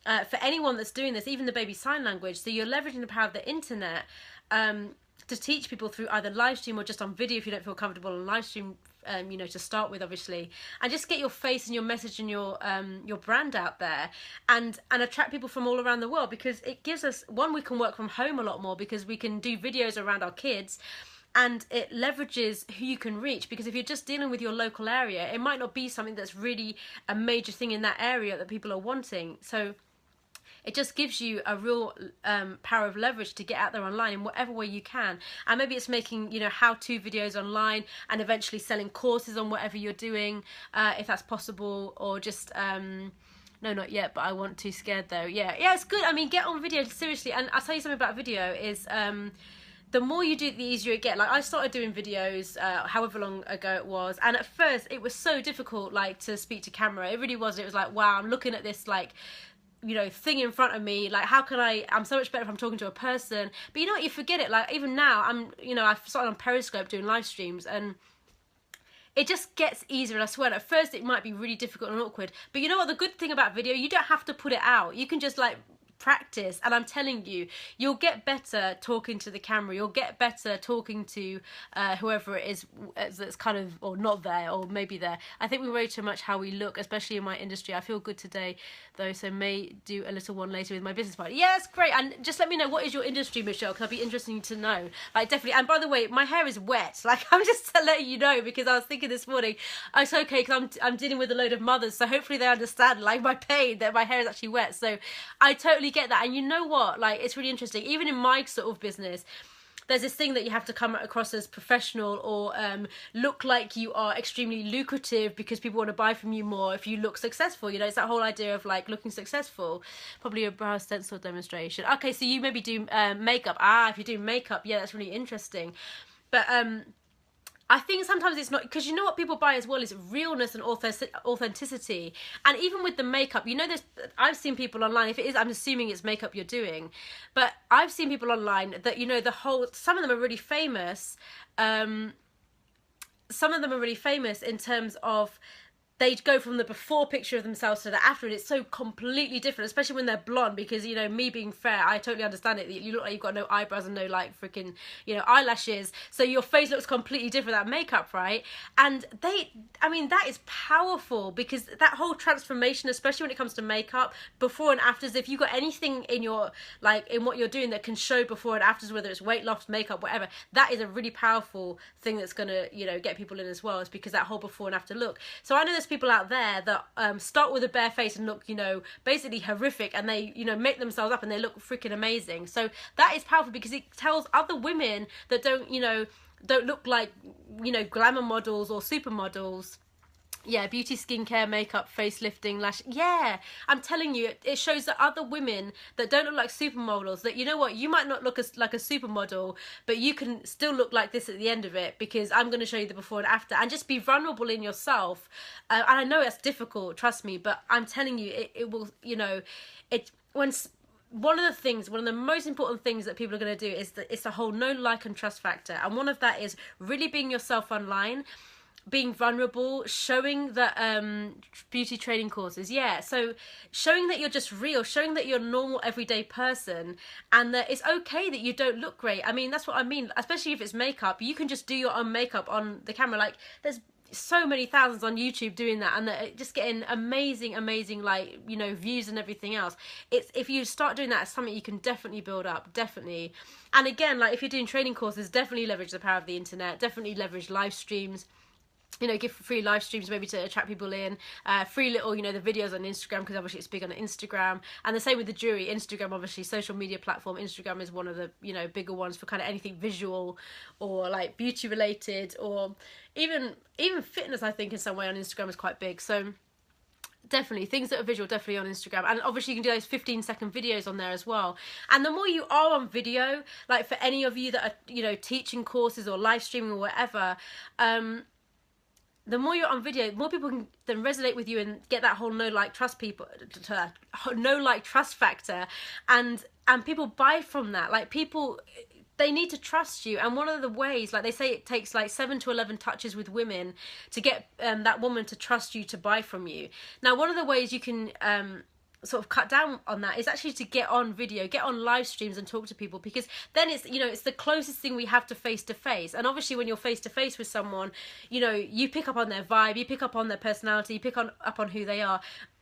for anyone that's doing this, even the baby sign language, so you're leveraging the power of the internet to teach people through either live stream or just on video if you don't feel comfortable on live stream, to start with, obviously, and just get your face and your message and your brand out there, and attract people from all around the world, because it gives us, one, we can work from home a lot more because we can do videos around our kids, and it leverages who you can reach, because if you're just dealing with your local area, it might not be something that's really a major thing in that area that people are wanting. So it just gives you a real power of leverage to get out there online in whatever way you can. And maybe it's making, how-to videos online and eventually selling courses on whatever you're doing, if that's possible, or just... no, not yet, but I want to. Scared though. Yeah, it's good. I mean, get on video, seriously. And I'll tell you something about video is... the more you do it, the easier it gets. Like, I started doing videos however long ago it was, and at first it was so difficult, like, to speak to camera. It really was. It was like, wow, I'm looking at this, like, thing in front of me, like, how can I'm so much better if I'm talking to a person. But you know what, you forget it. Like, even now, I've started on Periscope doing live streams, and it just gets easier. And I swear, at first it might be really difficult and awkward, but you know what, the good thing about video, you don't have to put it out. You can just, like, practice, and I'm telling you, you'll get better talking to the camera. You'll get better talking to whoever it is that's kind of, or not there, or maybe there. I think we worry too much how we look, especially in my industry. I feel good today though, so may do a little one later with my business partner. Yeah, it's great. And just let me know, what is your industry, Michelle, because that'd be interesting to know. Like, definitely. And by the way, my hair is wet. Like, I'm just to let you know, because I was thinking this morning, oh, it's okay, because I'm dealing with a load of mothers, so hopefully they understand, like, my pain, that my hair is actually wet. So I totally get that. And you know what, like, it's really interesting, even in my sort of business, there's this thing that you have to come across as professional, or look like you are extremely lucrative because people want to buy from you more if you look successful. It's that whole idea of, like, looking successful. Probably a brow stencil demonstration. Okay, so you maybe do makeup. If you do makeup, yeah, that's really interesting. But I think sometimes it's not, because you know what people buy as well is realness and authenticity. And even with the makeup, there's, I've seen people online, if it is, I'm assuming it's makeup you're doing, but I've seen people online that, some of them are really famous. Some of them are really famous in terms of, they go from the before picture of themselves to the after, and it's so completely different, especially when they're blonde, because, me being fair, I totally understand it. You look like you've got no eyebrows and no, like, freaking, eyelashes, so your face looks completely different, that makeup, right? And that is powerful, because that whole transformation, especially when it comes to makeup, before and afters, if you've got anything in your, like, in what you're doing that can show before and afters, whether it's weight loss, makeup, whatever, that is a really powerful thing that's gonna, get people in as well, is because that whole before and after look. So I know there's people out there that start with a bare face and look, basically horrific, and they, make themselves up and they look freaking amazing. So that is powerful, because it tells other women that don't look like, glamour models or supermodels. Yeah, beauty, skincare, makeup, facelifting, lash. Yeah, I'm telling you, it shows that other women that don't look like supermodels, that, you know what, you might not look like a supermodel, but you can still look like this at the end of it, because I'm going to show you the before and after, and just be vulnerable in yourself. And I know it's difficult, trust me, but I'm telling you, it will, one of the most important things that people are going to do is that it's a whole know, like, and trust factor. And one of that is really being yourself online, being vulnerable, showing that beauty training courses, so showing that you're just real, showing that you're a normal everyday person, and that it's okay that you don't look great. I mean, that's what I mean, especially if it's makeup. You can just do your own makeup on the camera. Like, there's so many thousands on YouTube doing that, and they're just getting amazing, like, views and everything else. It's, if you start doing that, it's something you can definitely build up, definitely. And again, like, if you're doing training courses, definitely leverage the power of the internet, definitely leverage live streams. Give free live streams maybe to attract people in, free little, the videos on Instagram, because obviously it's big on Instagram, and the same with the jury. Instagram, obviously, social media platform, Instagram is one of the, bigger ones for kind of anything visual, or like beauty related, or even fitness, I think, in some way on Instagram is quite big. So definitely things that are visual, definitely on Instagram. And obviously you can do those 15-second videos on there as well. And the more you are on video, like for any of you that are, teaching courses or live streaming or whatever, the more you're on video, more people can then resonate with you and get that whole know, like, trust factor, and people buy from that. Like, people they need to trust you. And one of the ways, like they say, it takes like 7 to 11 touches with women to get that woman to trust you to buy from you. Now, one of the ways you can sort of cut down on that is actually to get on video, get on live streams and talk to people, because then it's, you know, it's the closest thing we have to face. And obviously when you're face to face with someone, you know, you pick up on their vibe, you pick up on their personality, you pick up on who they are.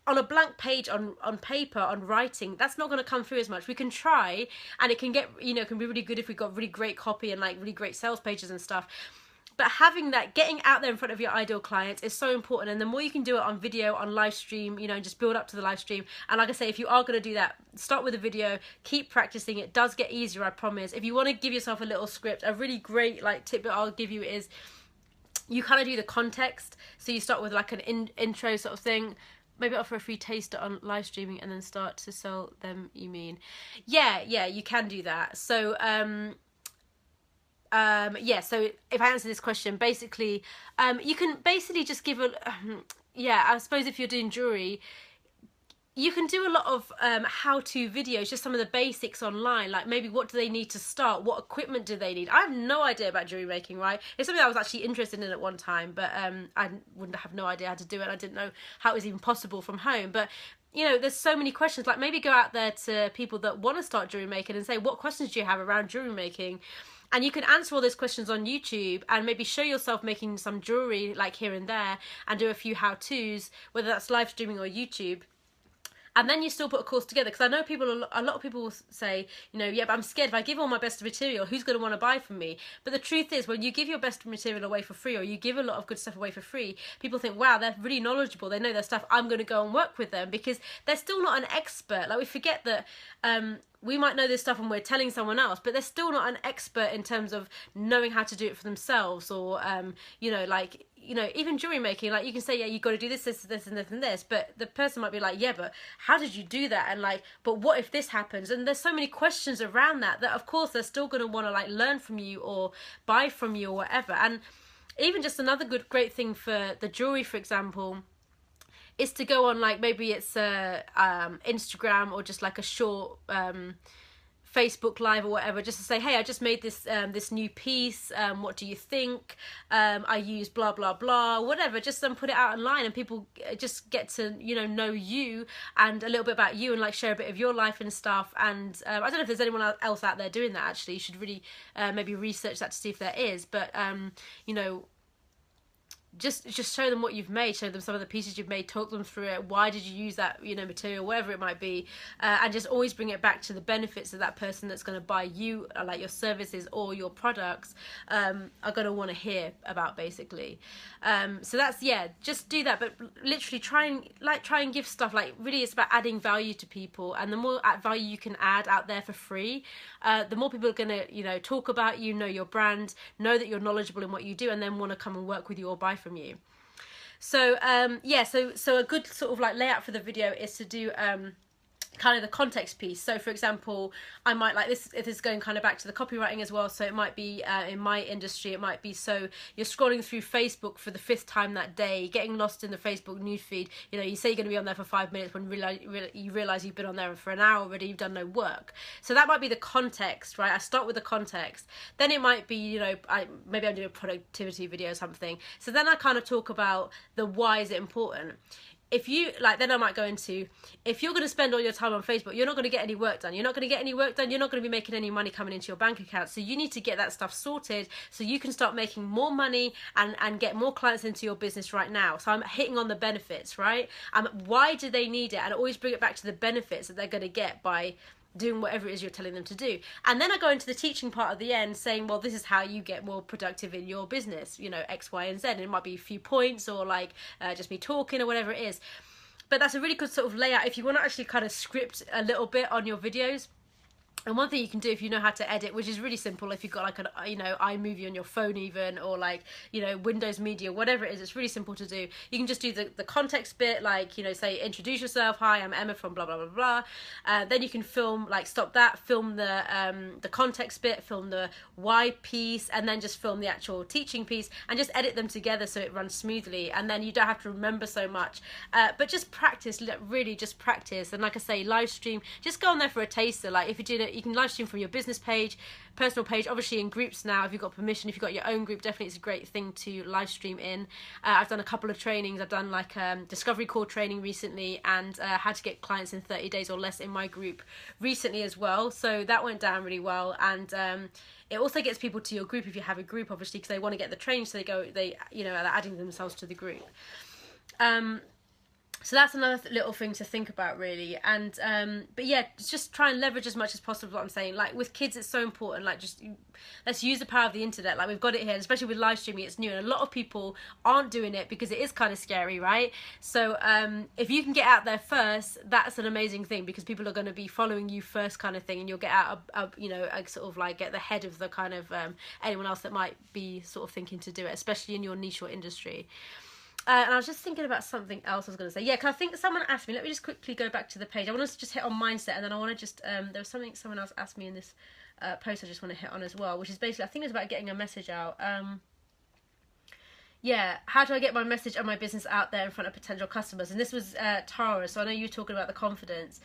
On a blank page, on paper, on writing, that's not going to come through as much. We can try, and it can get, you know, it can be really good if we've got really great copy and like really great sales pages and stuff. But having that, getting out there in front of your ideal clients is so important. And the more you can do it on video, on live stream, you know, just build up to the live stream. And like I say, if you are going to do that, start with a video, keep practicing. It does get easier, I promise. If you want to give yourself a little script, a really great like tip that I'll give you is you kind of do the context. So you start with like an intro sort of thing. Maybe offer a free taster on live streaming and then start to sell them, you mean? Yeah, you can do that. So, yeah, so if I answer this question, basically, you can basically just give a, yeah, I suppose if you're doing jewelry, you can do a lot of how-to videos, just some of the basics online, like maybe what do they need to start, what equipment do they need. I have no idea about jewelry making, right? It's something I was actually interested in at one time, but I wouldn't have no idea how to do it. I didn't know how it was even possible from home. But you know, there's so many questions. Like maybe go out there to people that want to start jewelry making and say, what questions do you have around jewelry making? And you can answer all those questions on YouTube and maybe show yourself making some jewelry like here and there and do a few how-tos, whether that's live streaming or YouTube. And then you still put a course together, because I know a lot of people will say, you know, yeah, but I'm scared if I give all my best material, who's going to want to buy from me? But the truth is, when you give your best material away for free, or you give a lot of good stuff away for free, people think, wow, they're really knowledgeable, they know their stuff, I'm going to go and work with them, because they're still not an expert. Like we forget that we might know this stuff and we're telling someone else, but they're still not an expert in terms of knowing how to do it for themselves, or you know, like, you know, even jewelry making, like you can say, yeah, you've got to do this, this, this, and this, and this, but the person might be like, yeah, but how did you do that? And like, but what if this happens? And there's so many questions around that of course they're still going to want to like learn from you or buy from you or whatever. And even just another great thing for the jewelry, for example, is to go on, like maybe it's Instagram or just like a short Facebook Live or whatever, just to say, hey, I just made this this new piece, what do you think? I use blah blah blah, whatever. Just put it out online, and people just get to, you know you and a little bit about you, and like share a bit of your life and stuff. And I don't know if there's anyone else out there doing that. Actually, you should really maybe research that to see if there is. But you know, just show them what you've made, show them some of the pieces you've made, talk them through it, why did you use that, you know, material, whatever it might be, and just always bring it back to the benefits of that person that's going to buy you, like your services or your products, are going to want to hear about, basically. So that's, yeah, just do that, but literally try and give stuff, like really it's about adding value to people, and the more value you can add out there for free, the more people are going to, you know, talk about you, know your brand, know that you're knowledgeable in what you do, and then want to come and work with you or buy from you. So yeah, so a good sort of like layout for the video is to do kind of the context piece. So for example, I might like this, if it's going kind of back to the copywriting as well, so it might be in my industry, it might be, so you're scrolling through Facebook for the 5th time that day, getting lost in the Facebook newsfeed, you know, you say you're going to be on there for 5 minutes when you realize you've been on there for an hour already, you've done no work. So that might be the context, right? I start with the context, then it might be, you know, maybe I'm doing a productivity video or something, so then I kind of talk about the why is it important. If you like, then I might go into, if you're going to spend all your time on Facebook, you're not going to get any work done. You're not going to get any work done. You're not going to be making any money coming into your bank account. So you need to get that stuff sorted so you can start making more money and get more clients into your business right now. So I'm hitting on the benefits, right? Why do they need it? And always bring it back to the benefits that they're going to get by doing whatever it is you're telling them to do. And then I go into the teaching part at the end, saying, well, this is how you get more productive in your business, you know, X, Y, and Z. And it might be a few points, or like just me talking, or whatever it is. But that's a really good sort of layout if you want to actually kind of script a little bit on your videos. And one thing you can do if you know how to edit, which is really simple, if you've got like an, you know, iMovie on your phone even, or like, you know, Windows Media, whatever it is, it's really simple to do. You can just do the context bit, like, you know, say, introduce yourself, hi, I'm Emma from blah, blah, blah, blah. Then you can film, like, stop that, film the context bit, film the why piece, and then just film the actual teaching piece, and just edit them together so it runs smoothly. And then you don't have to remember so much. But just practice, really just practice. And like I say, live stream, just go on there for a taster. Like if you're doing it, you can live stream from your business page, personal page, obviously in groups now. If you've got permission, if you've got your own group, definitely it's a great thing to live stream in. I've done a couple of trainings. I've done like discovery call training recently, and how to get clients in 30 days or less in my group recently as well. So that went down really well, and it also gets people to your group if you have a group, obviously, because they want to get the training, so they're adding themselves to the group. So that's another little thing to think about, really. And but yeah, just try and leverage as much as possible what I'm saying. Like with kids, it's so important. Like let's use the power of the internet. Like we've got it here, and especially with live streaming, it's new, and a lot of people aren't doing it because it is kind of scary, right? So if you can get out there first, that's an amazing thing, because people are going to be following you first, kind of thing, and you'll get out sort of like get the head of the kind of anyone else that might be sort of thinking to do it, especially in your niche or industry. And I was just thinking about something else I was going to say. Yeah, because I think someone asked me, let me just quickly go back to the page. I want to just hit on mindset, and then I want to just, there was something someone else asked me in this post I just want to hit on as well, which is basically, I think it's about getting a message out. Yeah, how do I get my message and my business out there in front of potential customers? And this was Tara, so I know you were talking about the confidence.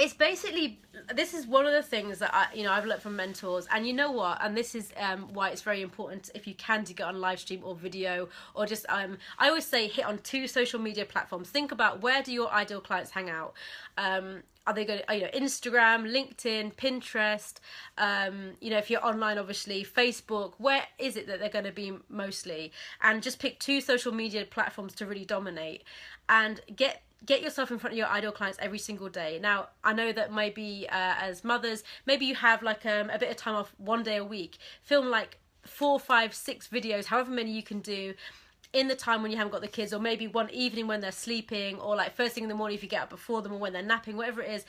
It's basically, this is one of the things that I've learned from mentors, and you know what, and this is why it's very important if you can to get on live stream or video, or just I always say hit on 2 social media platforms. Think about, where do your ideal clients hang out? Are they going to, Instagram, LinkedIn, Pinterest, if you're online, obviously Facebook, where is it that they're going to be mostly? And just pick 2 social media platforms to really dominate, and get yourself in front of your ideal clients every single day. Now, I know that maybe as mothers, maybe you have like a bit of time off one day a week. Film like 4, 5, 6 videos, however many you can do in the time when you haven't got the kids, or maybe one evening when they're sleeping, or like first thing in the morning if you get up before them, or when they're napping, whatever it is.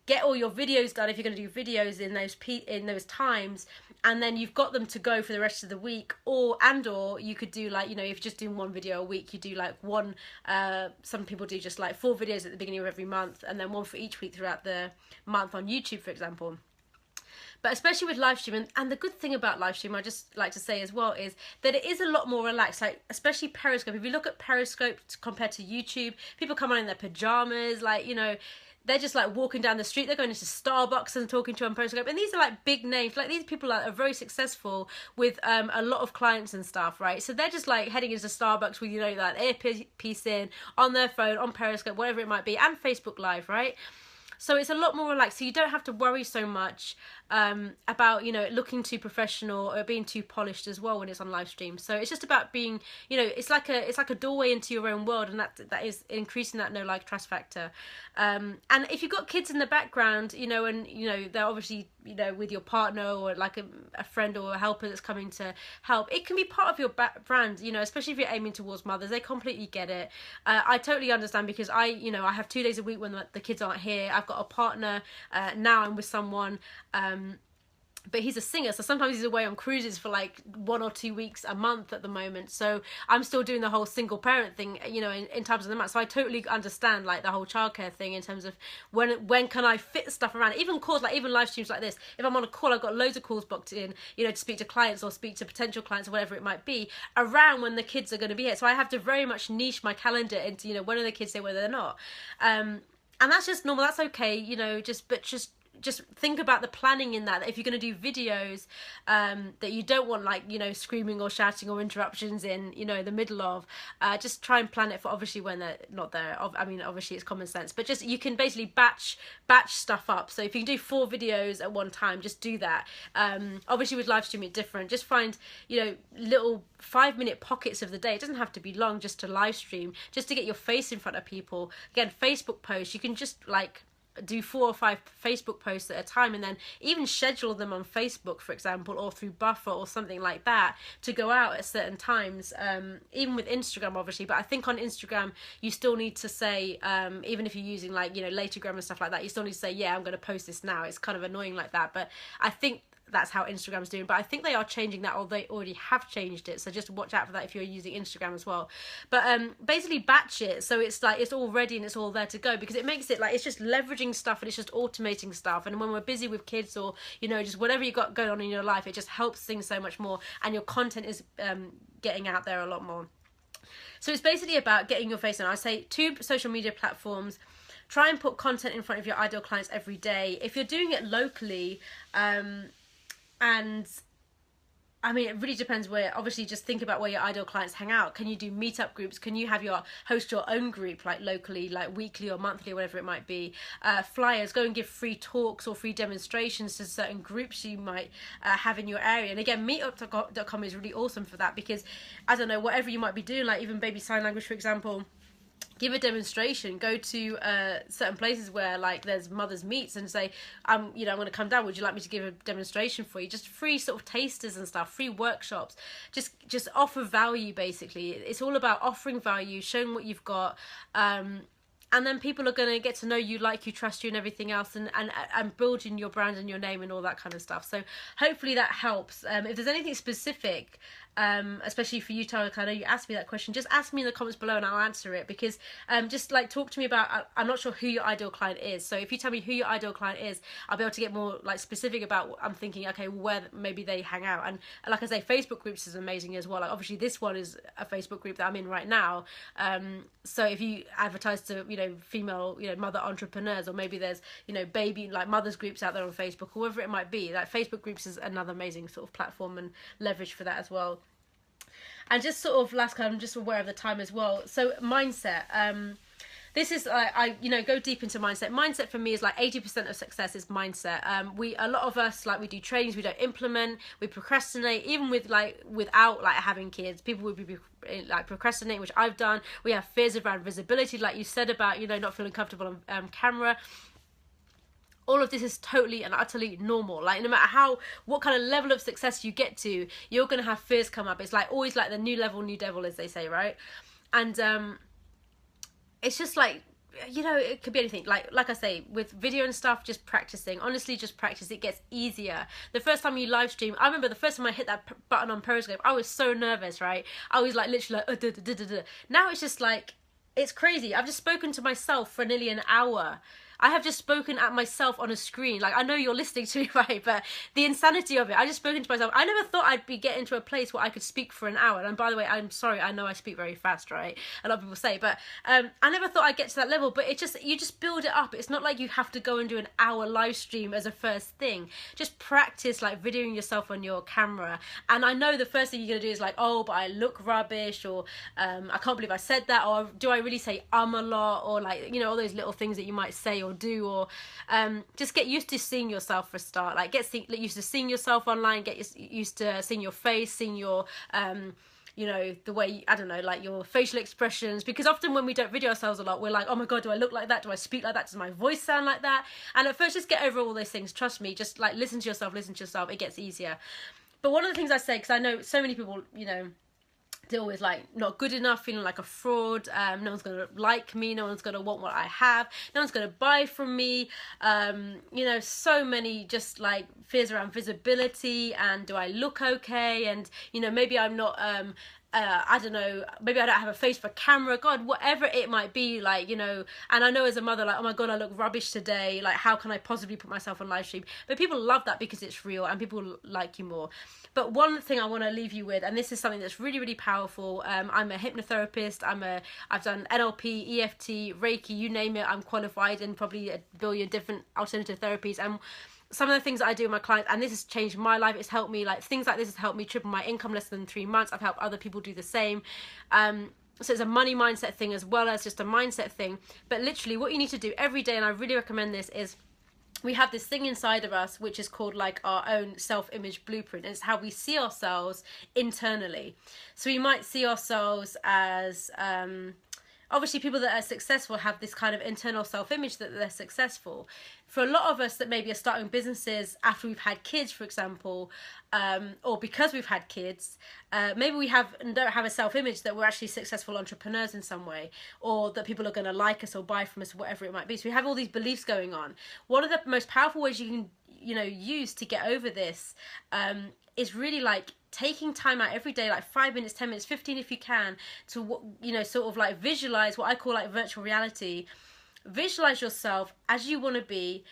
Get all your videos done if you're going to do videos in those times, and then you've got them to go for the rest of the week. Or you could do like, if you're just doing 1 video a week, you do like one, some people do just like 4 videos at the beginning of every month, and then 1 for each week throughout the month on YouTube, for example. But especially with live streaming, and the good thing about live stream, I just like to say as well, is that it is a lot more relaxed. Like especially Periscope. If you look at Periscope compared to YouTube, people come on in their pajamas, they're just like walking down the street. They're going into Starbucks and talking to you on Periscope. And these are like big names. Like these people are very successful with a lot of clients and stuff, right? So they're just like heading into Starbucks with, like earpiece in, on their phone, on Periscope, whatever it might be, and Facebook Live, right? So it's a lot more relaxed. So you don't have to worry so much about, looking too professional or being too polished as well when it's on live stream. So it's just about being, it's like a doorway into your own world, and that is increasing that no like trust factor. And if you've got kids in the background, and they're obviously with your partner, or like a friend or a helper that's coming to help, it can be part of your brand, especially if you're aiming towards mothers. They completely get it. I totally understand, because I have 2 days a week when the kids aren't here. I've got a partner, now I'm with someone, but he's a singer, so sometimes he's away on cruises for like 1 or 2 weeks a month at the moment. So I'm still doing the whole single parent thing, in terms of the month. So I totally understand like the whole childcare thing in terms of when can I fit stuff around. Even calls, like even live streams like this. If I'm on a call, I've got loads of calls booked in, to speak to clients or speak to potential clients or whatever it might be around when the kids are going to be here. So I have to very much niche my calendar into, when are the kids here, whether they're not. And that's just normal. That's okay, just think about the planning in that if you're going to do videos that you don't want like screaming or shouting or interruptions in the middle of, just try and plan it for obviously when they're not there. I mean, obviously it's common sense, but just you can basically batch stuff up. So if you can do 4 videos at one time, just do that. Obviously with live streaming it's different. Just find little 5-minute pockets of the day. It doesn't have to be long, just to live stream, just to get your face in front of people. Again, Facebook posts, you can just like do 4 or 5 Facebook posts at a time, and then even schedule them on Facebook, for example, or through Buffer or something like that, to go out at certain times. Even with Instagram, obviously, but I think on Instagram you still need to say, even if you're using like Latergram and stuff like that, you still need to say, yeah, I'm going to post this now. It's kind of annoying like that, but I think that's how Instagram's doing. But I think they are changing that, or they already have changed it, so just watch out for that if you're using Instagram as well. But basically batch it, so it's like it's all ready and it's all there to go, because it makes it like it's just leveraging stuff and it's just automating stuff. And when we're busy with kids, or just whatever you got going on in your life, it just helps things so much more, and your content is getting out there a lot more. So it's basically about getting your face on. I say 2 social media platforms. try and put content in front of your ideal clients every day. If you're doing it locally, and I mean, it really depends where. Obviously, just think about where your ideal clients hang out. Can you do meetup groups? Can you have host your own group, like locally, like weekly or monthly, or whatever it might be? Flyers, go and give free talks or free demonstrations to certain groups you might have in your area. And again, meetup.com is really awesome for that, because, I don't know, whatever you might be doing, like even baby sign language, for example, give a demonstration, go to certain places where like there's mothers meets and say, I'm going to come down, would you like me to give a demonstration for you? Just free sort of tasters and stuff, free workshops, just offer value. Basically, it's all about offering value, showing what you've got, and then people are going to get to know you, like you, trust you, and everything else, and building your brand and your name and all that kind of stuff. So hopefully that helps. If there's anything specific, especially for you, Tara, I know you asked me that question, just ask me in the comments below and I'll answer it, because just like talk to me about, I'm not sure who your ideal client is, so if you tell me who your ideal client is, I'll be able to get more like specific about what I'm thinking, okay, where maybe they hang out. And like I say, Facebook groups is amazing as well. Like obviously this one is a Facebook group that I'm in right now, so if you advertise to female mother entrepreneurs, or maybe there's baby like mothers groups out there on Facebook, or whatever it might be, like Facebook groups is another amazing sort of platform and leverage for that as well. And just sort of last, I'm just aware of the time as well. So mindset. This is I go deep into mindset. Mindset for me is like 80% of success is mindset. A lot of us, like, we do trainings, we don't implement, we procrastinate, even without like having kids. People would be like procrastinating, which I've done. We have fears around visibility, like you said, about not feeling comfortable on camera. All of this is totally and utterly normal. Like no matter what kind of level of success you get to, you're going to have fears come up. It's like always like the new level, new devil, as they say, right? And it's just like, it could be anything. Like I say, with video and stuff, just practicing. Honestly, just practice. It gets easier. The first time you live stream, I remember the first time I hit that button on Periscope, I was so nervous, right? I was like literally like, Now it's just like, it's crazy. I've just spoken to myself for nearly an hour. I have just spoken at myself on a screen. Like, I know you're listening to me, right? But the insanity of it, I just spoken to myself. I never thought I'd be getting to a place where I could speak for an hour. And by the way, I'm sorry, I know I speak very fast, right? A lot of people say, but I never thought I'd get to that level. But you just build it up. It's not like you have to go and do an hour live stream as a first thing. Just practice, like, videoing yourself on your camera. And I know the first thing you're going to do is like, oh, but I look rubbish, or I can't believe I said that, or do I really say a lot, or like, all those little things that you might say or do, or just get used to seeing yourself for a start. Like get used to seeing yourself online, get used to seeing your face, seeing your the way, I don't know, like your facial expressions, because often when we don't video ourselves a lot, we're like, oh my god, do I look like that? Do I speak like that? Does my voice sound like that? And at first, just get over all those things. Trust me, just like listen to yourself, it gets easier. But one of the things I say, because I know so many people deal with like not good enough, feeling like a fraud, no one's gonna like me, no one's gonna want what I have, no one's gonna buy from me, so many just like fears around visibility, and do I look okay, and maybe I'm not I don't know, maybe I don't have a face for camera, god, whatever it might be, like, and I know as a mother, like, oh my god, I look rubbish today, like, how can I possibly put myself on live stream? But people love that because it's real and people like you more. But one thing I want to leave you with, and this is something that's really, really powerful, I'm a hypnotherapist, I've done NLP, EFT, Reiki, you name it, I'm qualified in probably a billion different alternative therapies, and some of the things that I do with my clients, and this has changed my life, it's helped me, like, things like this has helped me triple my income less than 3 months. I've helped other people do the same. So it's a money mindset thing as well as just a mindset thing. But literally what you need to do every day, and I really recommend this, is we have this thing inside of us which is called like our own self-image blueprint. And it's how we see ourselves internally. So we might see ourselves as obviously people that are successful have this kind of internal self-image that they're successful. For a lot of us that maybe are starting businesses after we've had kids, for example, or because we've had kids, maybe we don't have a self-image that we're actually successful entrepreneurs in some way, or that people are going to like us or buy from us, or whatever it might be. So we have all these beliefs going on. One of the most powerful ways you can use to get over this is really like taking time out every day, like 5 minutes, 10 minutes, 15 if you can, to sort of like visualize what I call like virtual reality. Visualize yourself as you want to be,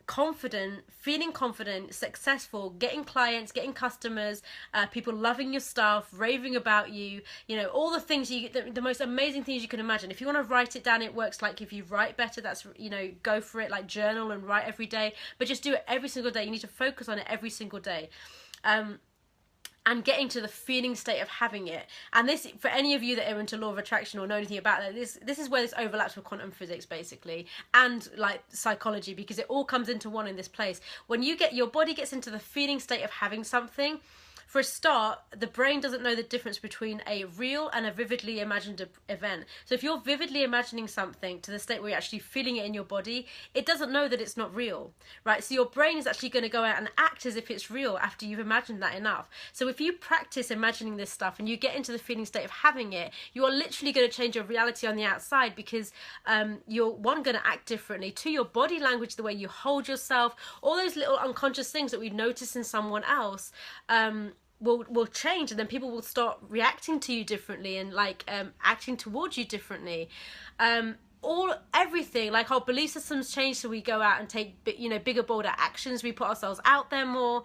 confident, feeling confident, successful, getting clients, getting customers, people loving your stuff, raving about you, all the things the most amazing things you can imagine. If you want to write it down, it works. Like if you write better, that's, go for it, like journal and write every day, but just do it every single day. You need to focus on it every single day. And getting to the feeling state of having it. And this, for any of you that are into law of attraction or know anything about that, this is where this overlaps with quantum physics, basically, and like psychology, because it all comes into one in this place. When your body gets into the feeling state of having something, for a start, the brain doesn't know the difference between a real and a vividly imagined event. So if you're vividly imagining something to the state where you're actually feeling it in your body, it doesn't know that it's not real, right? So your brain is actually going to go out and act as if it's real after you've imagined that enough. So if you practice imagining this stuff and you get into the feeling state of having it, you are literally going to change your reality on the outside, because you're, one, going to act differently. Two, your body language, the way you hold yourself, all those little unconscious things that we notice in someone else, will change, and then people will start reacting to you differently and acting towards you differently. Everything, like our belief systems change, so we go out and take bigger, bolder actions. We put ourselves out there more.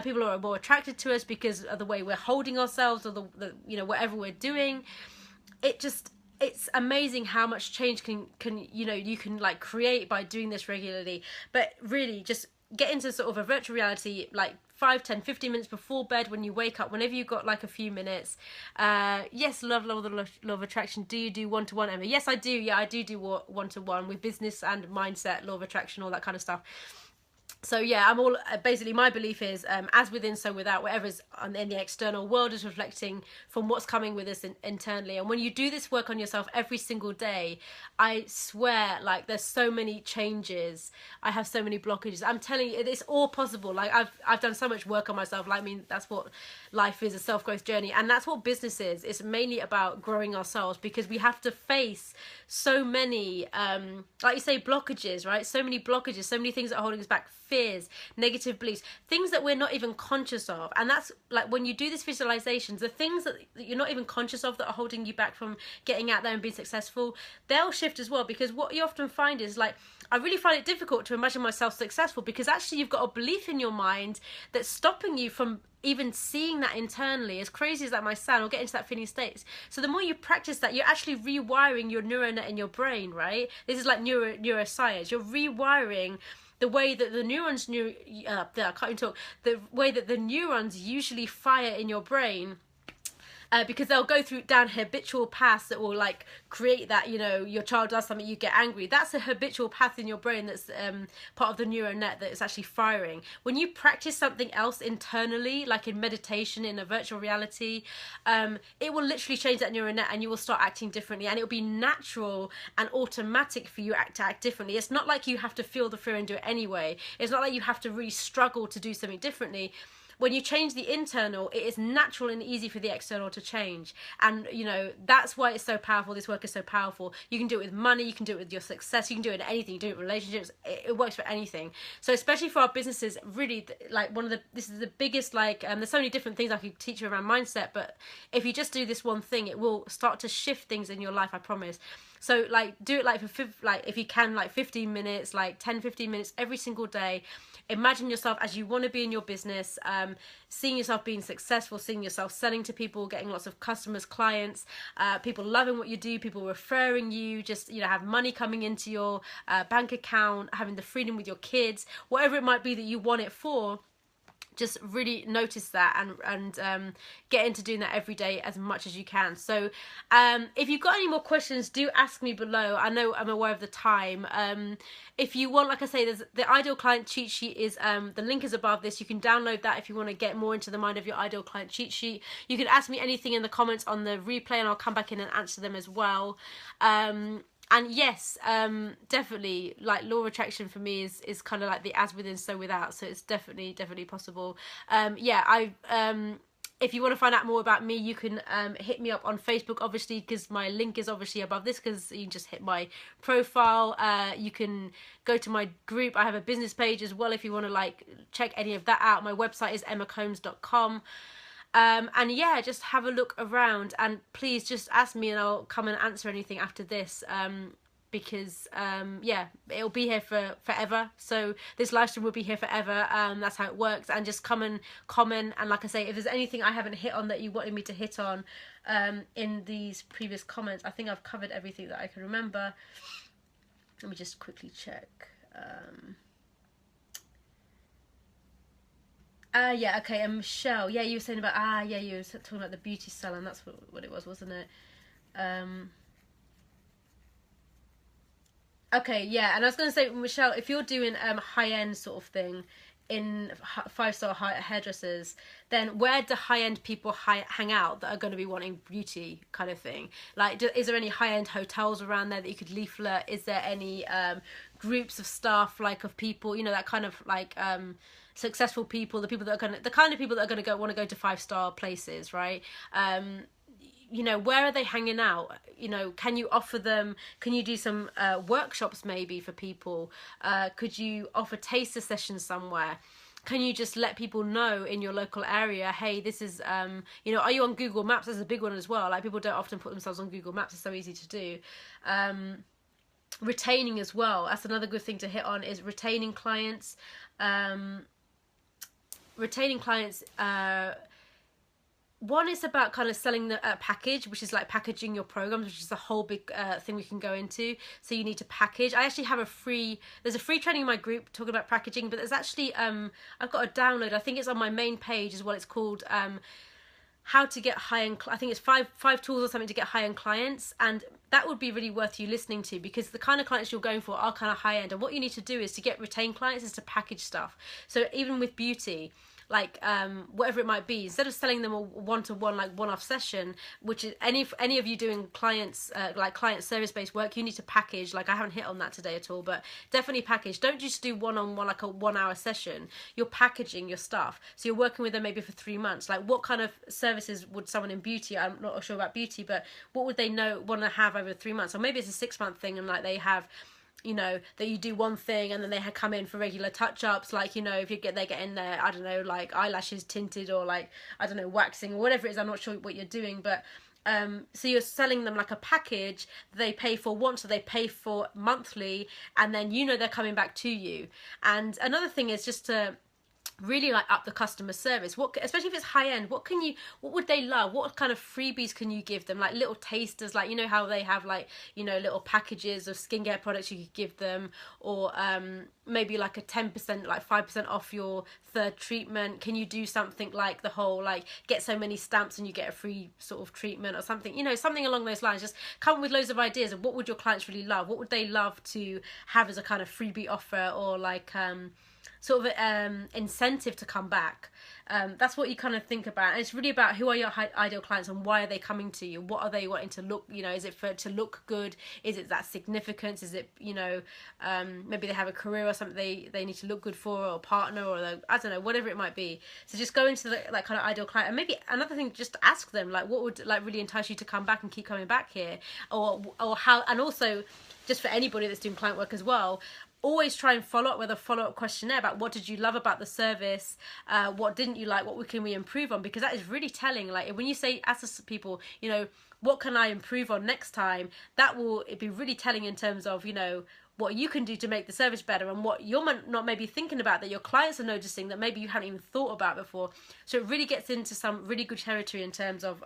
People are more attracted to us because of the way we're holding ourselves, or the whatever we're doing. It's amazing how much change you can like create by doing this regularly. But really, just get into sort of a virtual reality, like 5, 10, 15 minutes before bed, when you wake up, whenever you've got like a few minutes. Yes, love the law of attraction. Do you do one-to-one, Emma? Yes, I do. Yeah, I do one-to-one with business and mindset, law of attraction, all that kind of stuff. So yeah, I'm all basically, my belief is as within, so without. Whatever's in the external world is reflecting from what's coming with us internally. And when you do this work on yourself every single day, I swear, like, there's so many changes. I have so many blockages. I'm telling you, it's all possible. Like I've done so much work on myself. Like, I mean, that's what life is, a self-growth journey, and that's what business is. It's mainly about growing ourselves, because we have to face so many like you say, blockages, right? So many blockages, so many things that are holding us back. Fears, negative beliefs, things that we're not even conscious of. And that's like, when you do this visualizations, the things that you're not even conscious of that are holding you back from getting out there and being successful, they'll shift as well. Because what you often find is, like, I really find it difficult to imagine myself successful, because actually you've got a belief in your mind that's stopping you from even seeing that internally, as crazy as that might sound, or get into that feeling states. So the more you practice that, you're actually rewiring your neural net in your brain, right? This is like neuroscience. You're rewiring the way that the neurons the way that the neurons usually fire in your brain, because they'll go down habitual paths that will like create that, your child does something, you get angry. That's a habitual path in your brain that's part of the neural net that is actually firing. When you practice something else internally, like in meditation, in a virtual reality, it will literally change that neural net, and you will start acting differently, and it'll be natural and automatic for you to act differently. It's not like you have to feel the fear and do it anyway. It's not like you have to really struggle to do something differently. When you change the internal, it is natural and easy for the external to change. And, that's why it's so powerful. This work is so powerful. You can do it with money. You can do it with your success. You can do it in anything. You do it with relationships. It works for anything. So especially for our businesses, really, like, this is the biggest, like, there's so many different things I could teach you around mindset. But if you just do this one thing, it will start to shift things in your life, I promise. So, like, do it, like, if you can, like, 15 minutes, like 10, 15 minutes every single day. Imagine yourself as you want to be in your business, seeing yourself being successful, seeing yourself selling to people, getting lots of customers, clients, people loving what you do, people referring you, just, have money coming into your bank account, having the freedom with your kids, whatever it might be that you want it for. Just really notice that and get into doing that every day as much as you can. So if you've got any more questions, do ask me below. I know I'm aware of the time. If you want, like I say, there's the ideal client cheat sheet is the link is above this. You can download that if you want to get more into the mind of your ideal client cheat sheet. You can ask me anything in the comments on the replay, and I'll come back in and answer them as well. And yes, definitely, like, law of attraction for me is kind of like the as within, so without. So it's definitely possible. If you want to find out more about me, you can hit me up on Facebook, obviously, because my link is obviously above this, because you can just hit my profile. You can go to my group. I have a business page as well if you want to, like, check any of that out. My website is emmacombs.com. And yeah, just have a look around, and please just ask me and I'll come and answer anything after this. because yeah, it'll be here for forever. So this live stream will be here forever. That's how it works. And just come and comment, and like I say, if there's anything I haven't hit on that you wanted me to hit on in these previous comments, I think I've covered everything that I can remember. Let me just quickly check. Yeah, okay, and Michelle, yeah, you were saying about, yeah, you were talking about the beauty salon, that's what it was, wasn't it? Okay, yeah, and I was going to say, Michelle, if you're doing high-end sort of thing in five-star hairdressers, then where do high-end people hang out that are going to be wanting beauty kind of thing? Like, is there any high-end hotels around there that you could leaflet? Is there any groups of staff, like of people, you know, that kind of like successful people, the kind of people that are going to want to go to five-star places, right? You know, where are they hanging out? You know, can you offer them, can you do some workshops maybe for people? Could you offer taster sessions somewhere? Can you just let people know in your local area, hey, this is, you know, are you on Google Maps? That's a big one as well. Like, people don't often put themselves on Google Maps. It's so easy to do. Retaining as well. That's another good thing to hit on, is retaining clients. Retaining clients, one is about kind of selling the package, which is like packaging your programs, which is a whole big thing we can go into. So you need to package. I actually have there's a free training in my group talking about packaging, but there's actually, I've got a download, I think it's on my main page is what it's called, how to get high-end, I think it's five tools or something to get high-end clients, and that would be really worth you listening to, because the kind of clients you're going for are kind of high-end, and what you need to do is to get retained clients is to package stuff. So even with beauty, like whatever it might be, instead of selling them a one-to-one, like one-off session, which is any of you doing clients like client service-based work, you need to package. Like, I haven't hit on that today at all, but definitely package. Don't just do one-on-one, like a 1 hour session. You're packaging your stuff, so you're working with them maybe for 3 months. Like, what kind of services would someone in beauty, I'm not sure about beauty, but what would they want to have over 3 months? Or maybe it's a 6-month thing, and like they have, you know, that you do one thing and then they come in for regular touch-ups, like, you know, if they're getting their, I don't know, like eyelashes tinted, or like, I don't know, waxing or whatever it is. I'm not sure what you're doing, but so you're selling them like a package they pay for once, or they pay for monthly, and then, you know, they're coming back to you. And another thing is just to really like up the customer service. Especially if it's high end, what would they love? What kind of freebies can you give them? Like little tasters, like, you know how they have, like, you know, little packages of skincare products you could give them, or maybe like a 10%, like 5% off your third treatment. Can you do something like the whole, like, get so many stamps and you get a free sort of treatment or something, you know, something along those lines. Just come up with loads of ideas of what would your clients really love. What would they love to have as a kind of freebie offer, or like sort of incentive to come back. That's what you kind of think about. And it's really about, who are your ideal clients and why are they coming to you? What are they wanting to look, you know, is it to look good? Is it that significance? Is it, you know, maybe they have a career or something they need to look good for, or a partner, or I don't know, whatever it might be. So just go into that kind of ideal client. And maybe another thing, just ask them, like, what would like really entice you to come back and keep coming back here? Or how, and also just for anybody that's doing client work as well, always try and follow up with a follow-up questionnaire about what did you love about the service, what didn't you like, what can we improve on, because that is really telling. Like, when you say, ask people, you know, what can I improve on next time, that will be really telling in terms of, you know, what you can do to make the service better, and what you're not maybe thinking about that your clients are noticing that maybe you hadn't even thought about before. So it really gets into some really good territory in terms of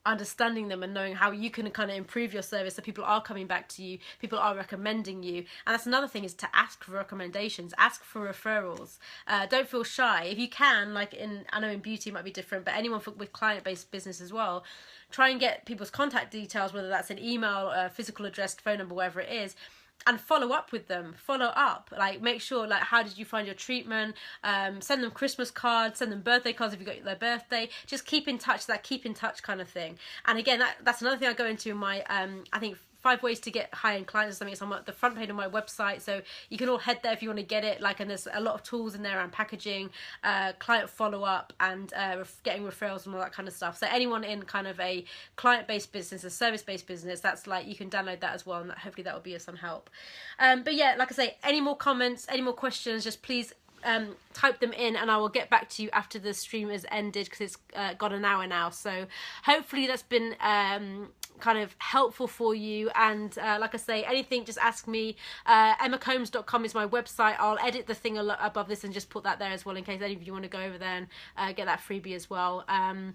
understanding them and knowing how you can kind of improve your service, so people are coming back to you, people are recommending you. And that's another thing, is to ask for recommendations, ask for referrals. Don't feel shy. If you can, like I know in beauty it might be different, but anyone with client-based business as well, try and get people's contact details, whether that's an email, a physical address, phone number, wherever it is, and follow up with them. Follow up, like, make sure, like, how did you find your treatment? Send them Christmas cards, send them birthday cards if you got their birthday. Just keep in touch, that keep in touch kind of thing. And again, that's another thing I go into in my I think 5 ways to get high-end clients or something. It's on the front page of my website, so you can all head there if you want to get it. Like, and there's a lot of tools in there around packaging, client follow-up, and getting referrals and all that kind of stuff. So anyone in kind of a client-based business, a service-based business, that's like, you can download that as well, and hopefully that will be of some help. But yeah, like I say, any more comments, any more questions, just please type them in, and I will get back to you after the stream has ended, because it's got an hour now. So hopefully that's been kind of helpful for you. And like I say, anything, just ask me. emmacombs.com is my website. I'll edit the thing above this and just put that there as well, in case any of you want to go over there and get that freebie as well. And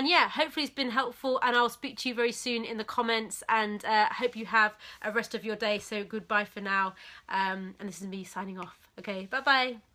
yeah, hopefully it's been helpful, and I'll speak to you very soon in the comments, and hope you have a rest of your day. So goodbye for now, and this is me signing off. Okay, bye bye.